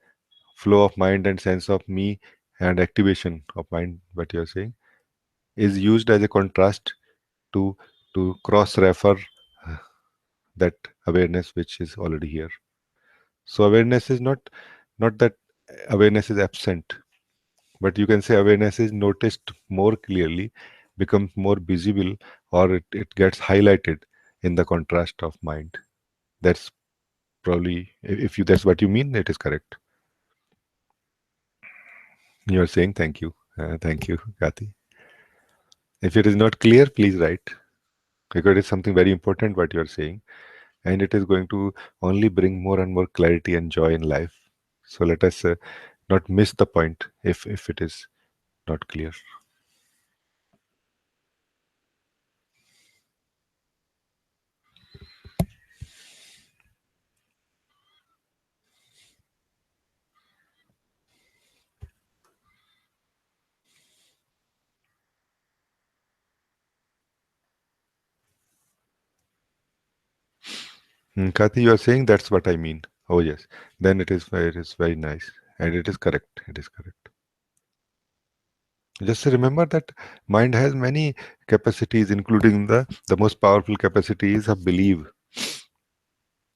flow of mind and sense of me and activation of mind, what you're saying, is used as a contrast to cross refer that awareness which is already here. So awareness is not that awareness is absent, but you can say awareness is noticed more clearly, becomes more visible, or it gets highlighted in the contrast of mind. That's probably, if you that's what you mean, it is correct. You are saying thank you, Kati. If it is not clear, please write, because it's something very important what you are saying, and it is going to only bring more and more clarity and joy in life. So let us not miss the point if it is not clear. Kathy, you are saying that's what I mean. Oh yes, then it is very nice, and it is correct. It is correct. Just remember that mind has many capacities, including the most powerful capacity is of belief.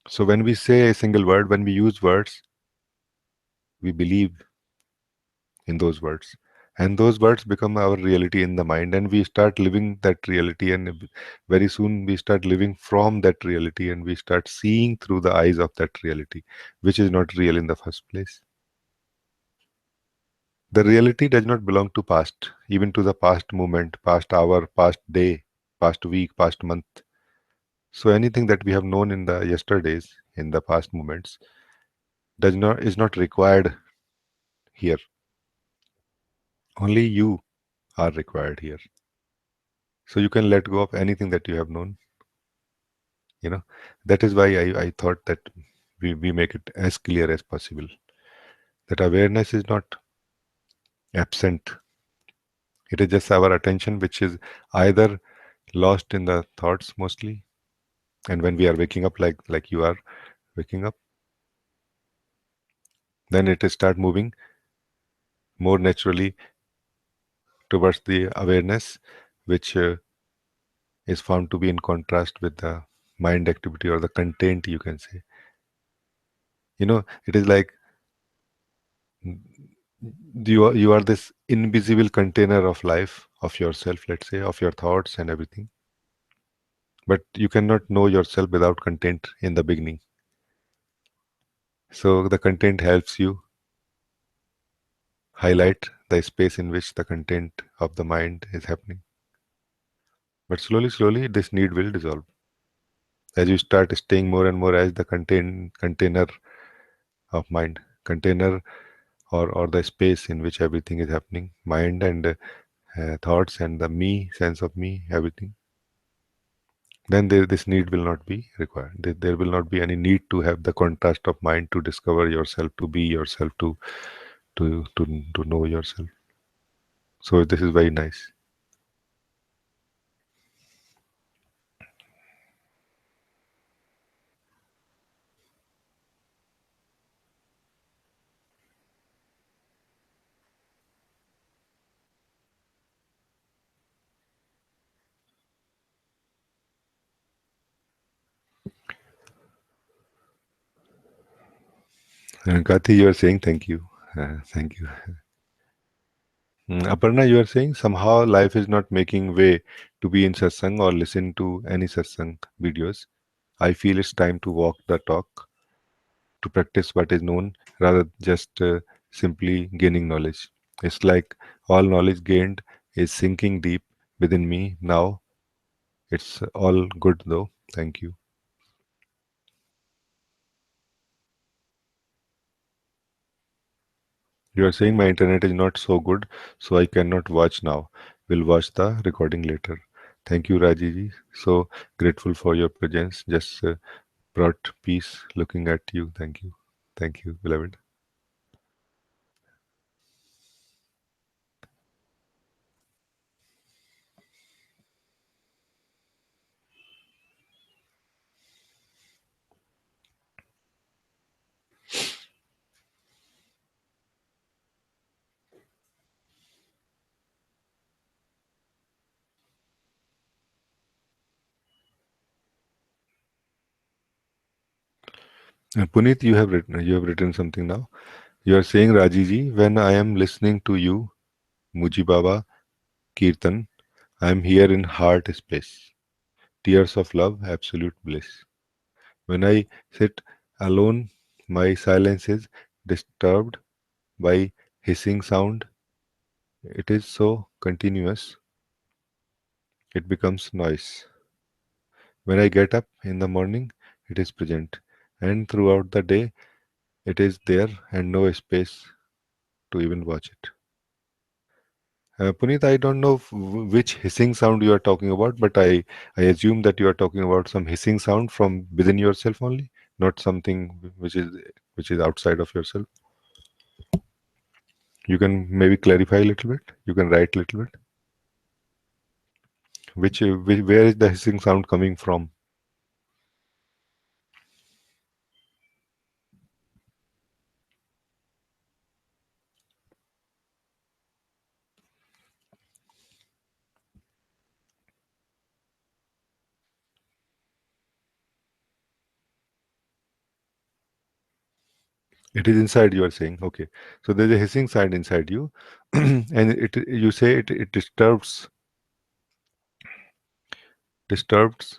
So when we say a single word, when we use words, we believe in those words, and those words become our reality in the mind, and we start living that reality, and very soon we start living from that reality, and we start seeing through the eyes of that reality, which is not real in the first place. The reality does not belong to past, even to the past moment, past hour, past day, past week, past month. So anything that we have known in the yesterdays, in the past moments, does not is not required here. Only you are required here. So you can let go of anything that you have known. You know, that is why I thought that we make it as clear as possible. That awareness is not absent. It is just our attention which is either lost in the thoughts mostly, and when we are waking up like you are waking up, then it start moving more naturally towards the awareness, which is found to be in contrast with the mind activity or the content, you can say. It is like you are this invisible container of life, of yourself, let's say, of your thoughts and everything. But you cannot know yourself without content in the beginning. So the content helps you highlight the space in which the content of the mind is happening. But slowly, slowly, this need will dissolve as you start staying more and more as the container of mind, container or the space in which everything is happening, mind and thoughts and the me, sense of me, everything. Then this need will not be required. There will not be any need to have the contrast of mind to discover yourself, to be yourself, to know yourself. So this is very nice. Kathy, you are saying thank you. Thank you. Aparna, you are saying somehow life is not making way to be in satsang or listen to any satsang videos. I feel it's time to walk the talk, to practice what is known rather just simply gaining knowledge. It's like all knowledge gained is sinking deep within me now. It's all good though. Thank you. You are saying my internet is not so good, so I cannot watch now. Will watch the recording later. Thank you, Rajee. So grateful for your presence. Just brought peace looking at you. Thank you. Thank you, beloved. Puneet, you have written something now. You are saying, Rajiji, when I am listening to you, Muji Baba, Kirtan, I am here in heart space. Tears of love, absolute bliss. When I sit alone, my silence is disturbed by hissing sound. It is so continuous, it becomes noise. When I get up in the morning, it is present. And throughout the day, it is there and no space to even watch it. Puneet, I don't know which hissing sound you are talking about, but I assume that you are talking about some hissing sound from within yourself only, not something which is outside of yourself. You can maybe clarify a little bit. You can write a little bit. Where is the hissing sound coming from? It is inside, you are saying. Okay. So there's a hissing sound inside you, and you say it disturbs, disturbed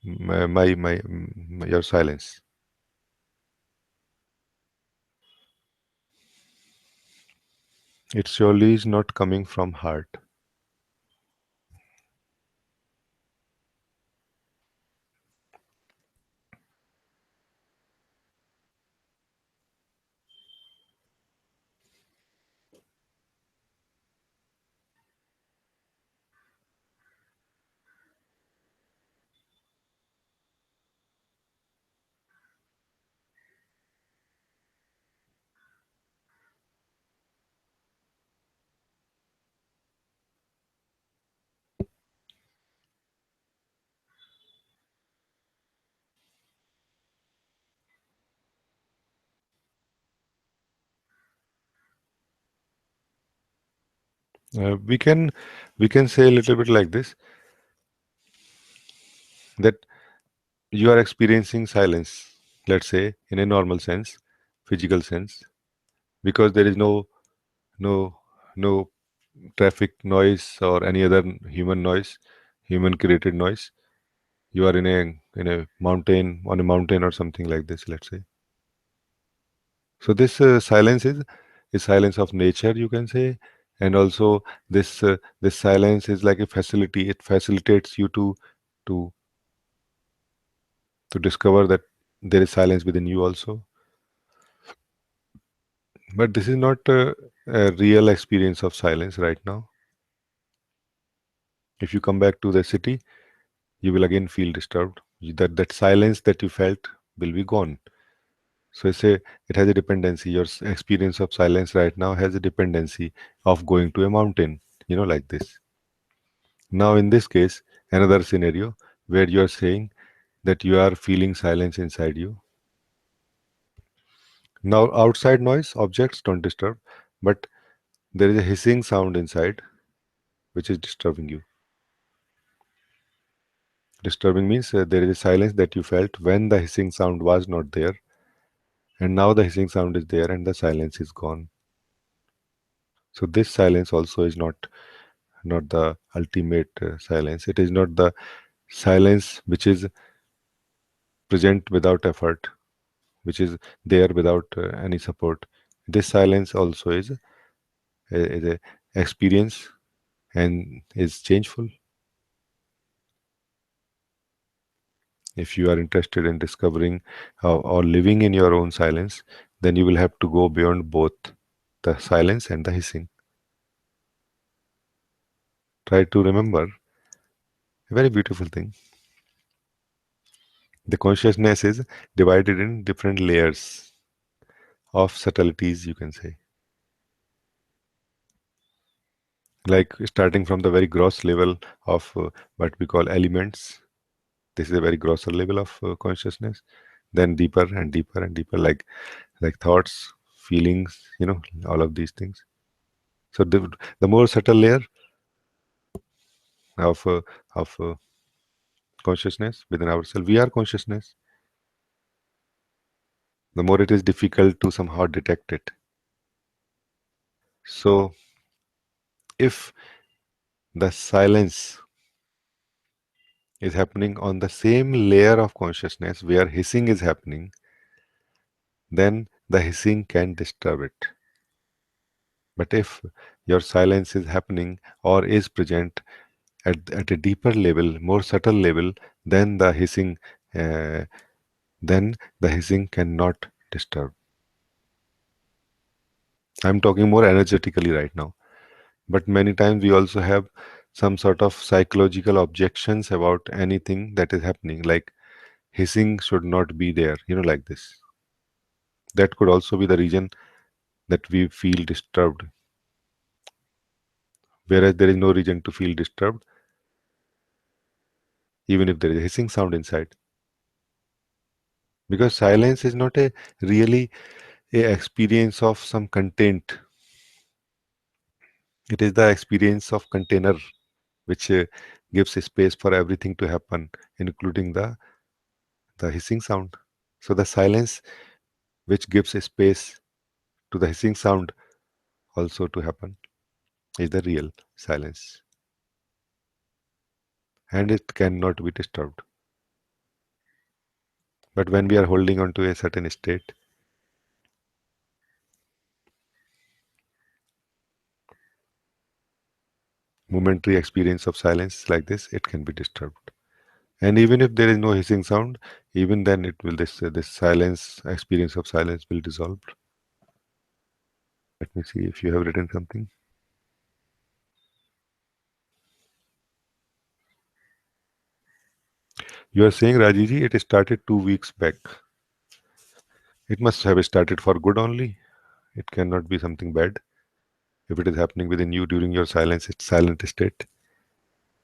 your silence. It surely is not coming from heart. Uh, we can we can say a little bit like this, that you are experiencing silence, let's say in a normal sense, physical sense, because there is no no traffic noise or any other human noise, human created noise. You are in a mountain, on a mountain or something like this, let's say. So this silence is silence of nature, you can say. And also this silence is like a facility. It facilitates you to to discover that there is silence within you also. But this is not a real experience of silence right now. If you come back to the city, you will again feel disturbed. That silence that you felt will be gone. So it has a dependency. Your experience of silence right now has a dependency of going to a mountain, like this. Now, in this case, another scenario where you are saying that you are feeling silence inside you. Now, outside noise, objects don't disturb, but there is a hissing sound inside which is disturbing you. Disturbing means there is a silence that you felt when the hissing sound was not there, and now the hissing sound is there and the silence is gone. So this silence also is not the ultimate silence. It is not the silence which is present without effort, which is there without any support. This silence also is a experience and is changeful. If you are interested in discovering or living in your own silence, then you will have to go beyond both the silence and the hissing. Try to remember a very beautiful thing. The consciousness is divided in different layers of subtleties, you can say. Like starting from the very gross level of what we call elements. This is a very grosser level of consciousness. Then deeper and deeper and deeper, like thoughts, feelings, all of these things. So the more subtle layer of uh, of consciousness within ourselves, we are consciousness. The more it is difficult to somehow detect it. So if the silence is happening on the same layer of consciousness where hissing is happening, then the hissing can disturb it. But if your silence is happening or is present at a deeper level, more subtle level, then uh, the hissing cannot disturb. I'm talking more energetically right now. But many times we also have some sort of psychological objections about anything that is happening, like hissing should not be there, like this. That could also be the reason that we feel disturbed, whereas there is no reason to feel disturbed, even if there is a hissing sound inside. Because silence is not a really a experience of some content. It is the experience of container which gives a space for everything to happen, including the hissing sound. So the silence which gives a space to the hissing sound also to happen, is the real silence. And it cannot be disturbed. But when we are holding on to a certain state, momentary experience of silence like this, it can be disturbed. And even if there is no hissing sound, even then it will this silence experience of silence will dissolve. Let me see if you have written something. You are saying, Rajiji, it started 2 weeks back. It must have started for good only. It cannot be something bad. If it is happening within you during your silence, it's silent state.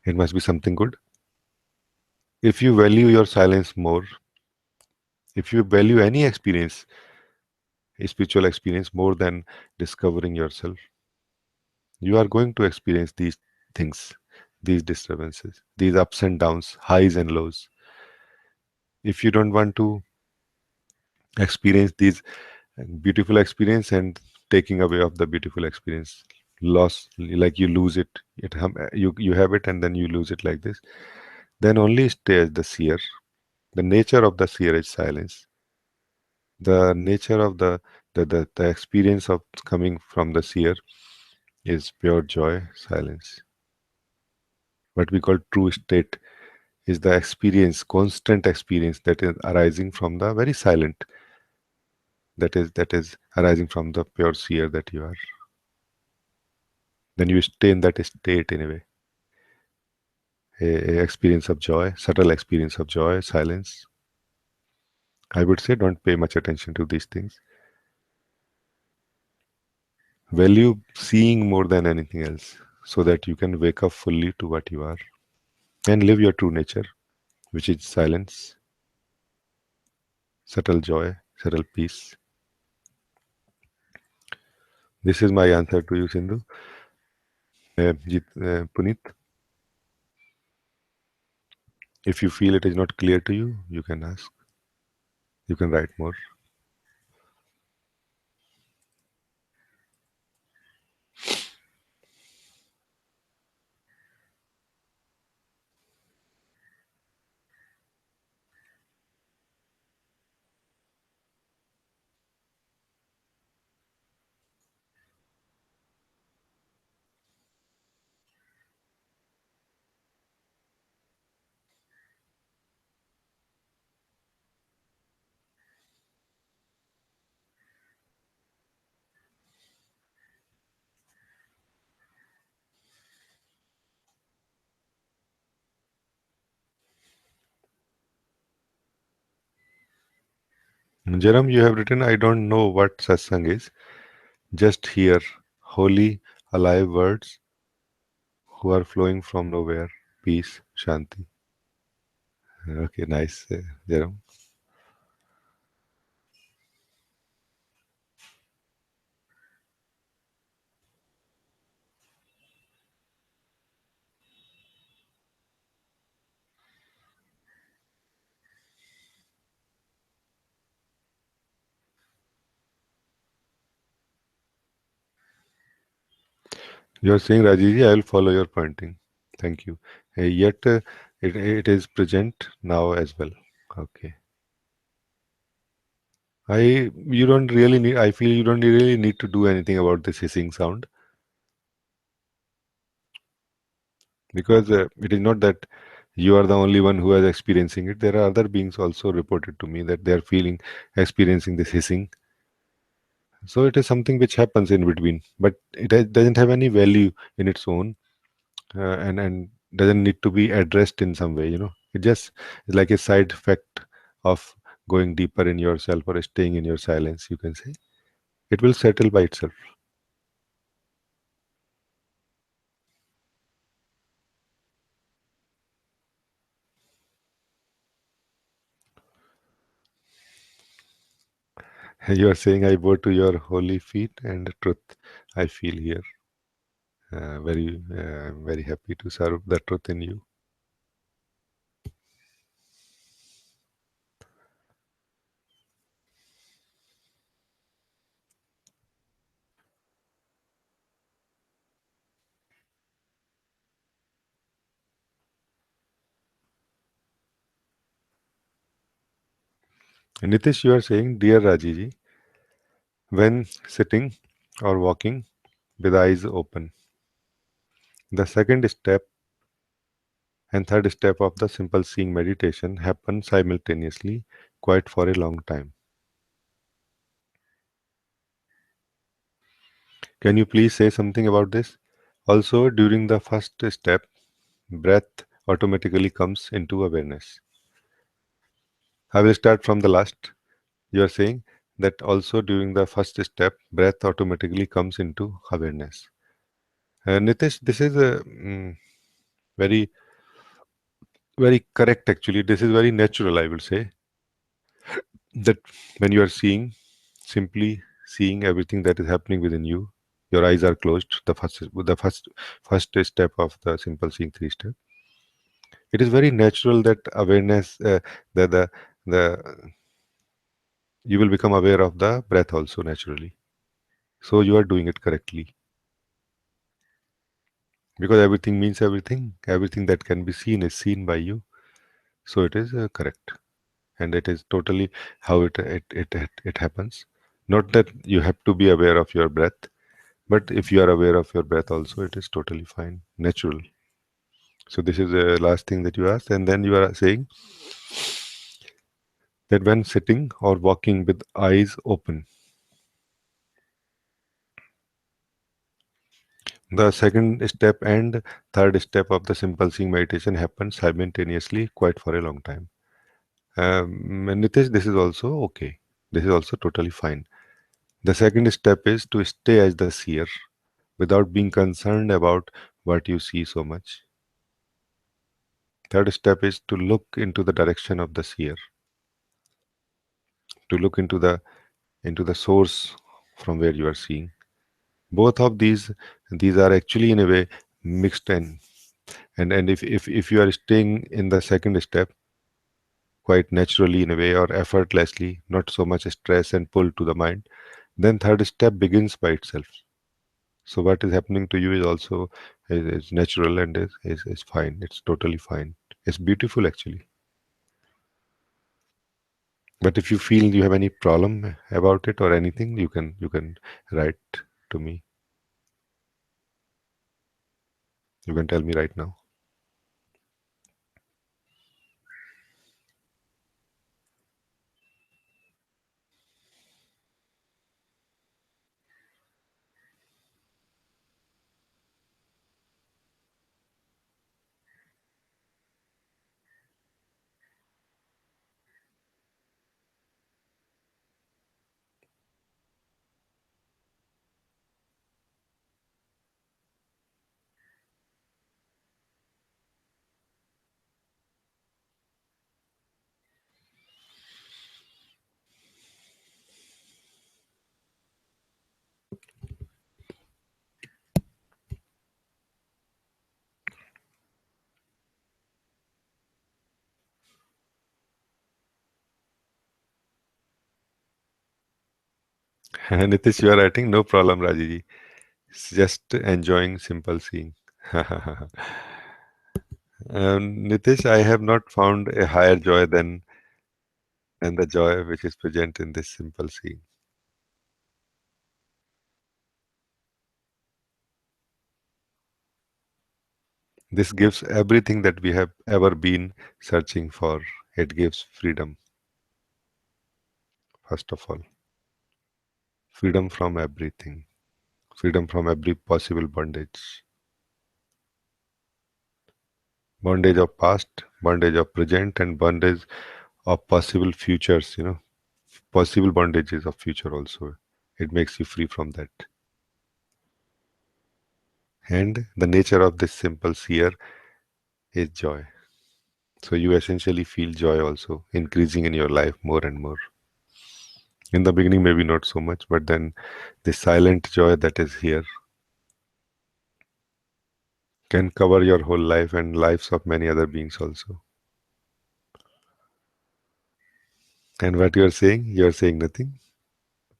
It must be something good. If you value your silence more, if you value any experience, a spiritual experience more than discovering yourself, you are going to experience these things, these disturbances, these ups and downs, highs and lows. If you don't want to experience these beautiful experience and taking away of the beautiful experience, loss, like you lose it, you have it and then you lose it like this, then only stay as the seer. The nature of the seer is silence. The nature of the experience of coming from the seer is pure joy, silence. What we call true state is the experience, constant experience that is arising from the very silent, that is arising from the pure seer that you are. Then you stay in that state in a way, a experience of joy, subtle experience of joy, silence. I would say don't pay much attention to these things. Value seeing more than anything else, so that you can wake up fully to what you are and live your true nature, which is silence, subtle joy, subtle peace. This is my answer to you, Sindhu. Puneet, if you feel it is not clear to you, you can ask. You can write more. Jerome, you have written, I don't know what satsang is. Just hear holy, alive words who are flowing from nowhere. Peace, Shanti. Okay, nice, Jerome. You are saying, Rajiji, I will follow your pointing. Thank you. Yet it is present now as well. Okay. You don't really need. I feel you don't really need to do anything about this hissing sound, because it is not that you are the only one who is experiencing it. There are other beings also reported to me that they are experiencing this hissing. So it is something which happens in between, but doesn't have any value in its own, and doesn't need to be addressed in some way. It just is like a side effect of going deeper in yourself or staying in your silence. You can say it will settle by itself. You are saying, I bow to your holy feet and truth I feel here. I'm very happy to serve the truth in you. Nitish, you are saying, dear Rajiji, when sitting or walking with eyes open, the second step and third step of the simple seeing meditation happen simultaneously, quite for a long time. Can you please say something about this? Also, during the first step, breath automatically comes into awareness. I will start from the last. You are saying that also during the first step, breath automatically comes into awareness. Nitish, this is a very, very correct actually. This is very natural, I will say, that when you are seeing, simply seeing everything that is happening within you, your eyes are closed. The first step of the simple seeing three step. It is very natural that awareness, the you will become aware of the breath also naturally. So you are doing it correctly because everything means everything. Everything that can be seen is seen by you. So it is correct, and it is totally how it happens. Not that you have to be aware of your breath, but if you are aware of your breath also, it is totally fine, natural. So this is the last thing that you asked, and then you are saying that when sitting or walking with eyes open, the second step and third step of the simple seeing meditation happens simultaneously, quite for a long time. Nitish, this is also okay. This is also totally fine. The second step is to stay as the seer without being concerned about what you see so much. Third step is to look into the direction of the seer, to look into the source from where you are seeing. Both of these are actually in a way mixed in. And if you are staying in the second step quite naturally in a way or effortlessly, not so much stress and pull to the mind, then third step begins by itself. So what is happening to you is also is natural and is fine. It's totally fine. It's beautiful actually. But if you feel you have any problem about it or anything, you can write to me. You can tell me right now. Nitish, you are writing, no problem, Rajiji. It's just enjoying simple seeing. Nitish, I have not found a higher joy than the joy which is present in this simple seeing. This gives everything that we have ever been searching for. It gives freedom, first of all. Freedom from everything. Freedom from every possible bondage. Bondage of past, bondage of present, and bondage of possible futures, possible bondages of future also. It makes you free from that. And the nature of this simple seer is joy. So you essentially feel joy also increasing in your life more and more. In the beginning, maybe not so much, but then the silent joy that is here can cover your whole life and lives of many other beings also. And what you are saying nothing.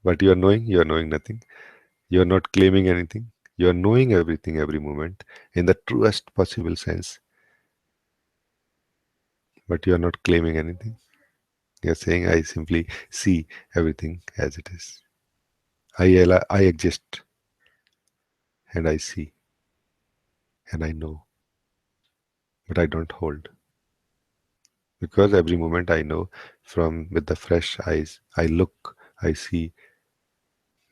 What you are knowing nothing. You are not claiming anything. You are knowing everything every moment in the truest possible sense, but you are not claiming anything. You're saying I simply see everything as it is. I exist and I see and I know, but I don't hold. Because every moment I know from with the fresh eyes, I look, I see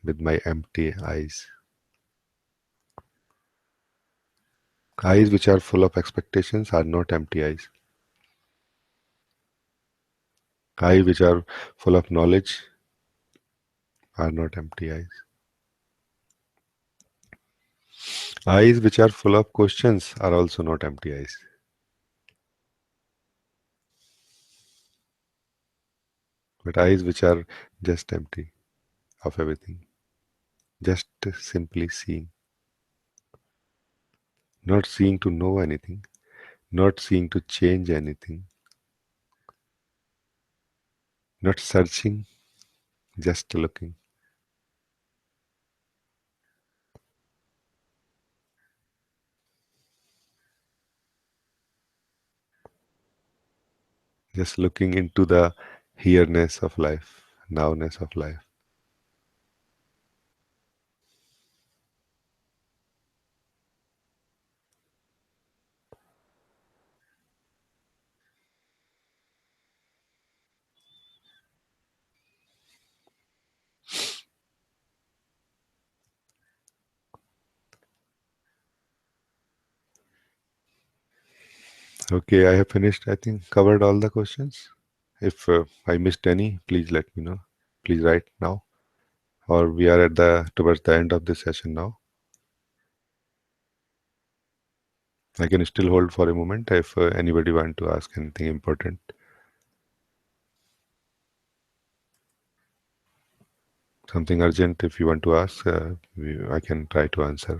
with my empty eyes. Eyes which are full of expectations are not empty eyes. Eyes which are full of knowledge are not empty eyes. Eyes which are full of questions are also not empty eyes. But eyes which are just empty of everything, just simply seeing, not seeing to know anything, not seeing to change anything, not searching, just looking, just looking into the here-ness of life, now-ness of life. Okay, I have finished, I think, covered all the questions. If I missed any, please let me know. Please write now. Or we are at the towards the end of the session now. I can still hold for a moment if anybody want to ask anything important. Something urgent if you want to ask, I can try to answer.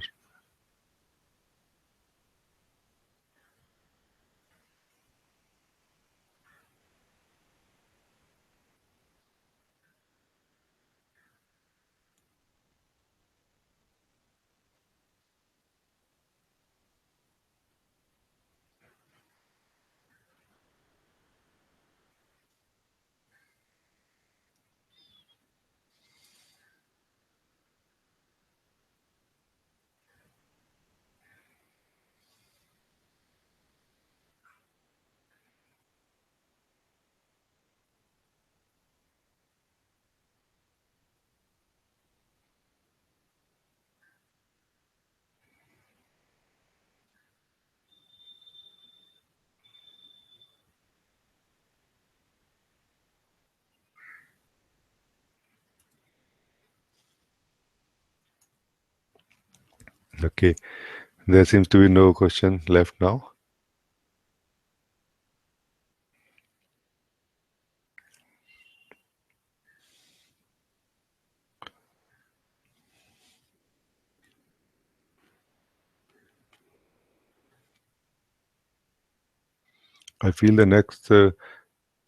Okay, there seems to be no question left now. I feel the next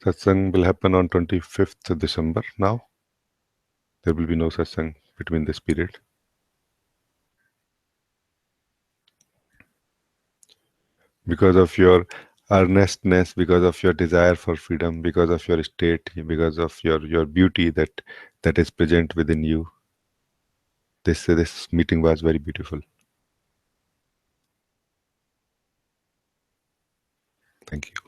satsang will happen on 25th December now. There will be no satsang between this period. Because of your earnestness, because of your desire for freedom, because of your state, because of your beauty that is present within you. This meeting was very beautiful. Thank you.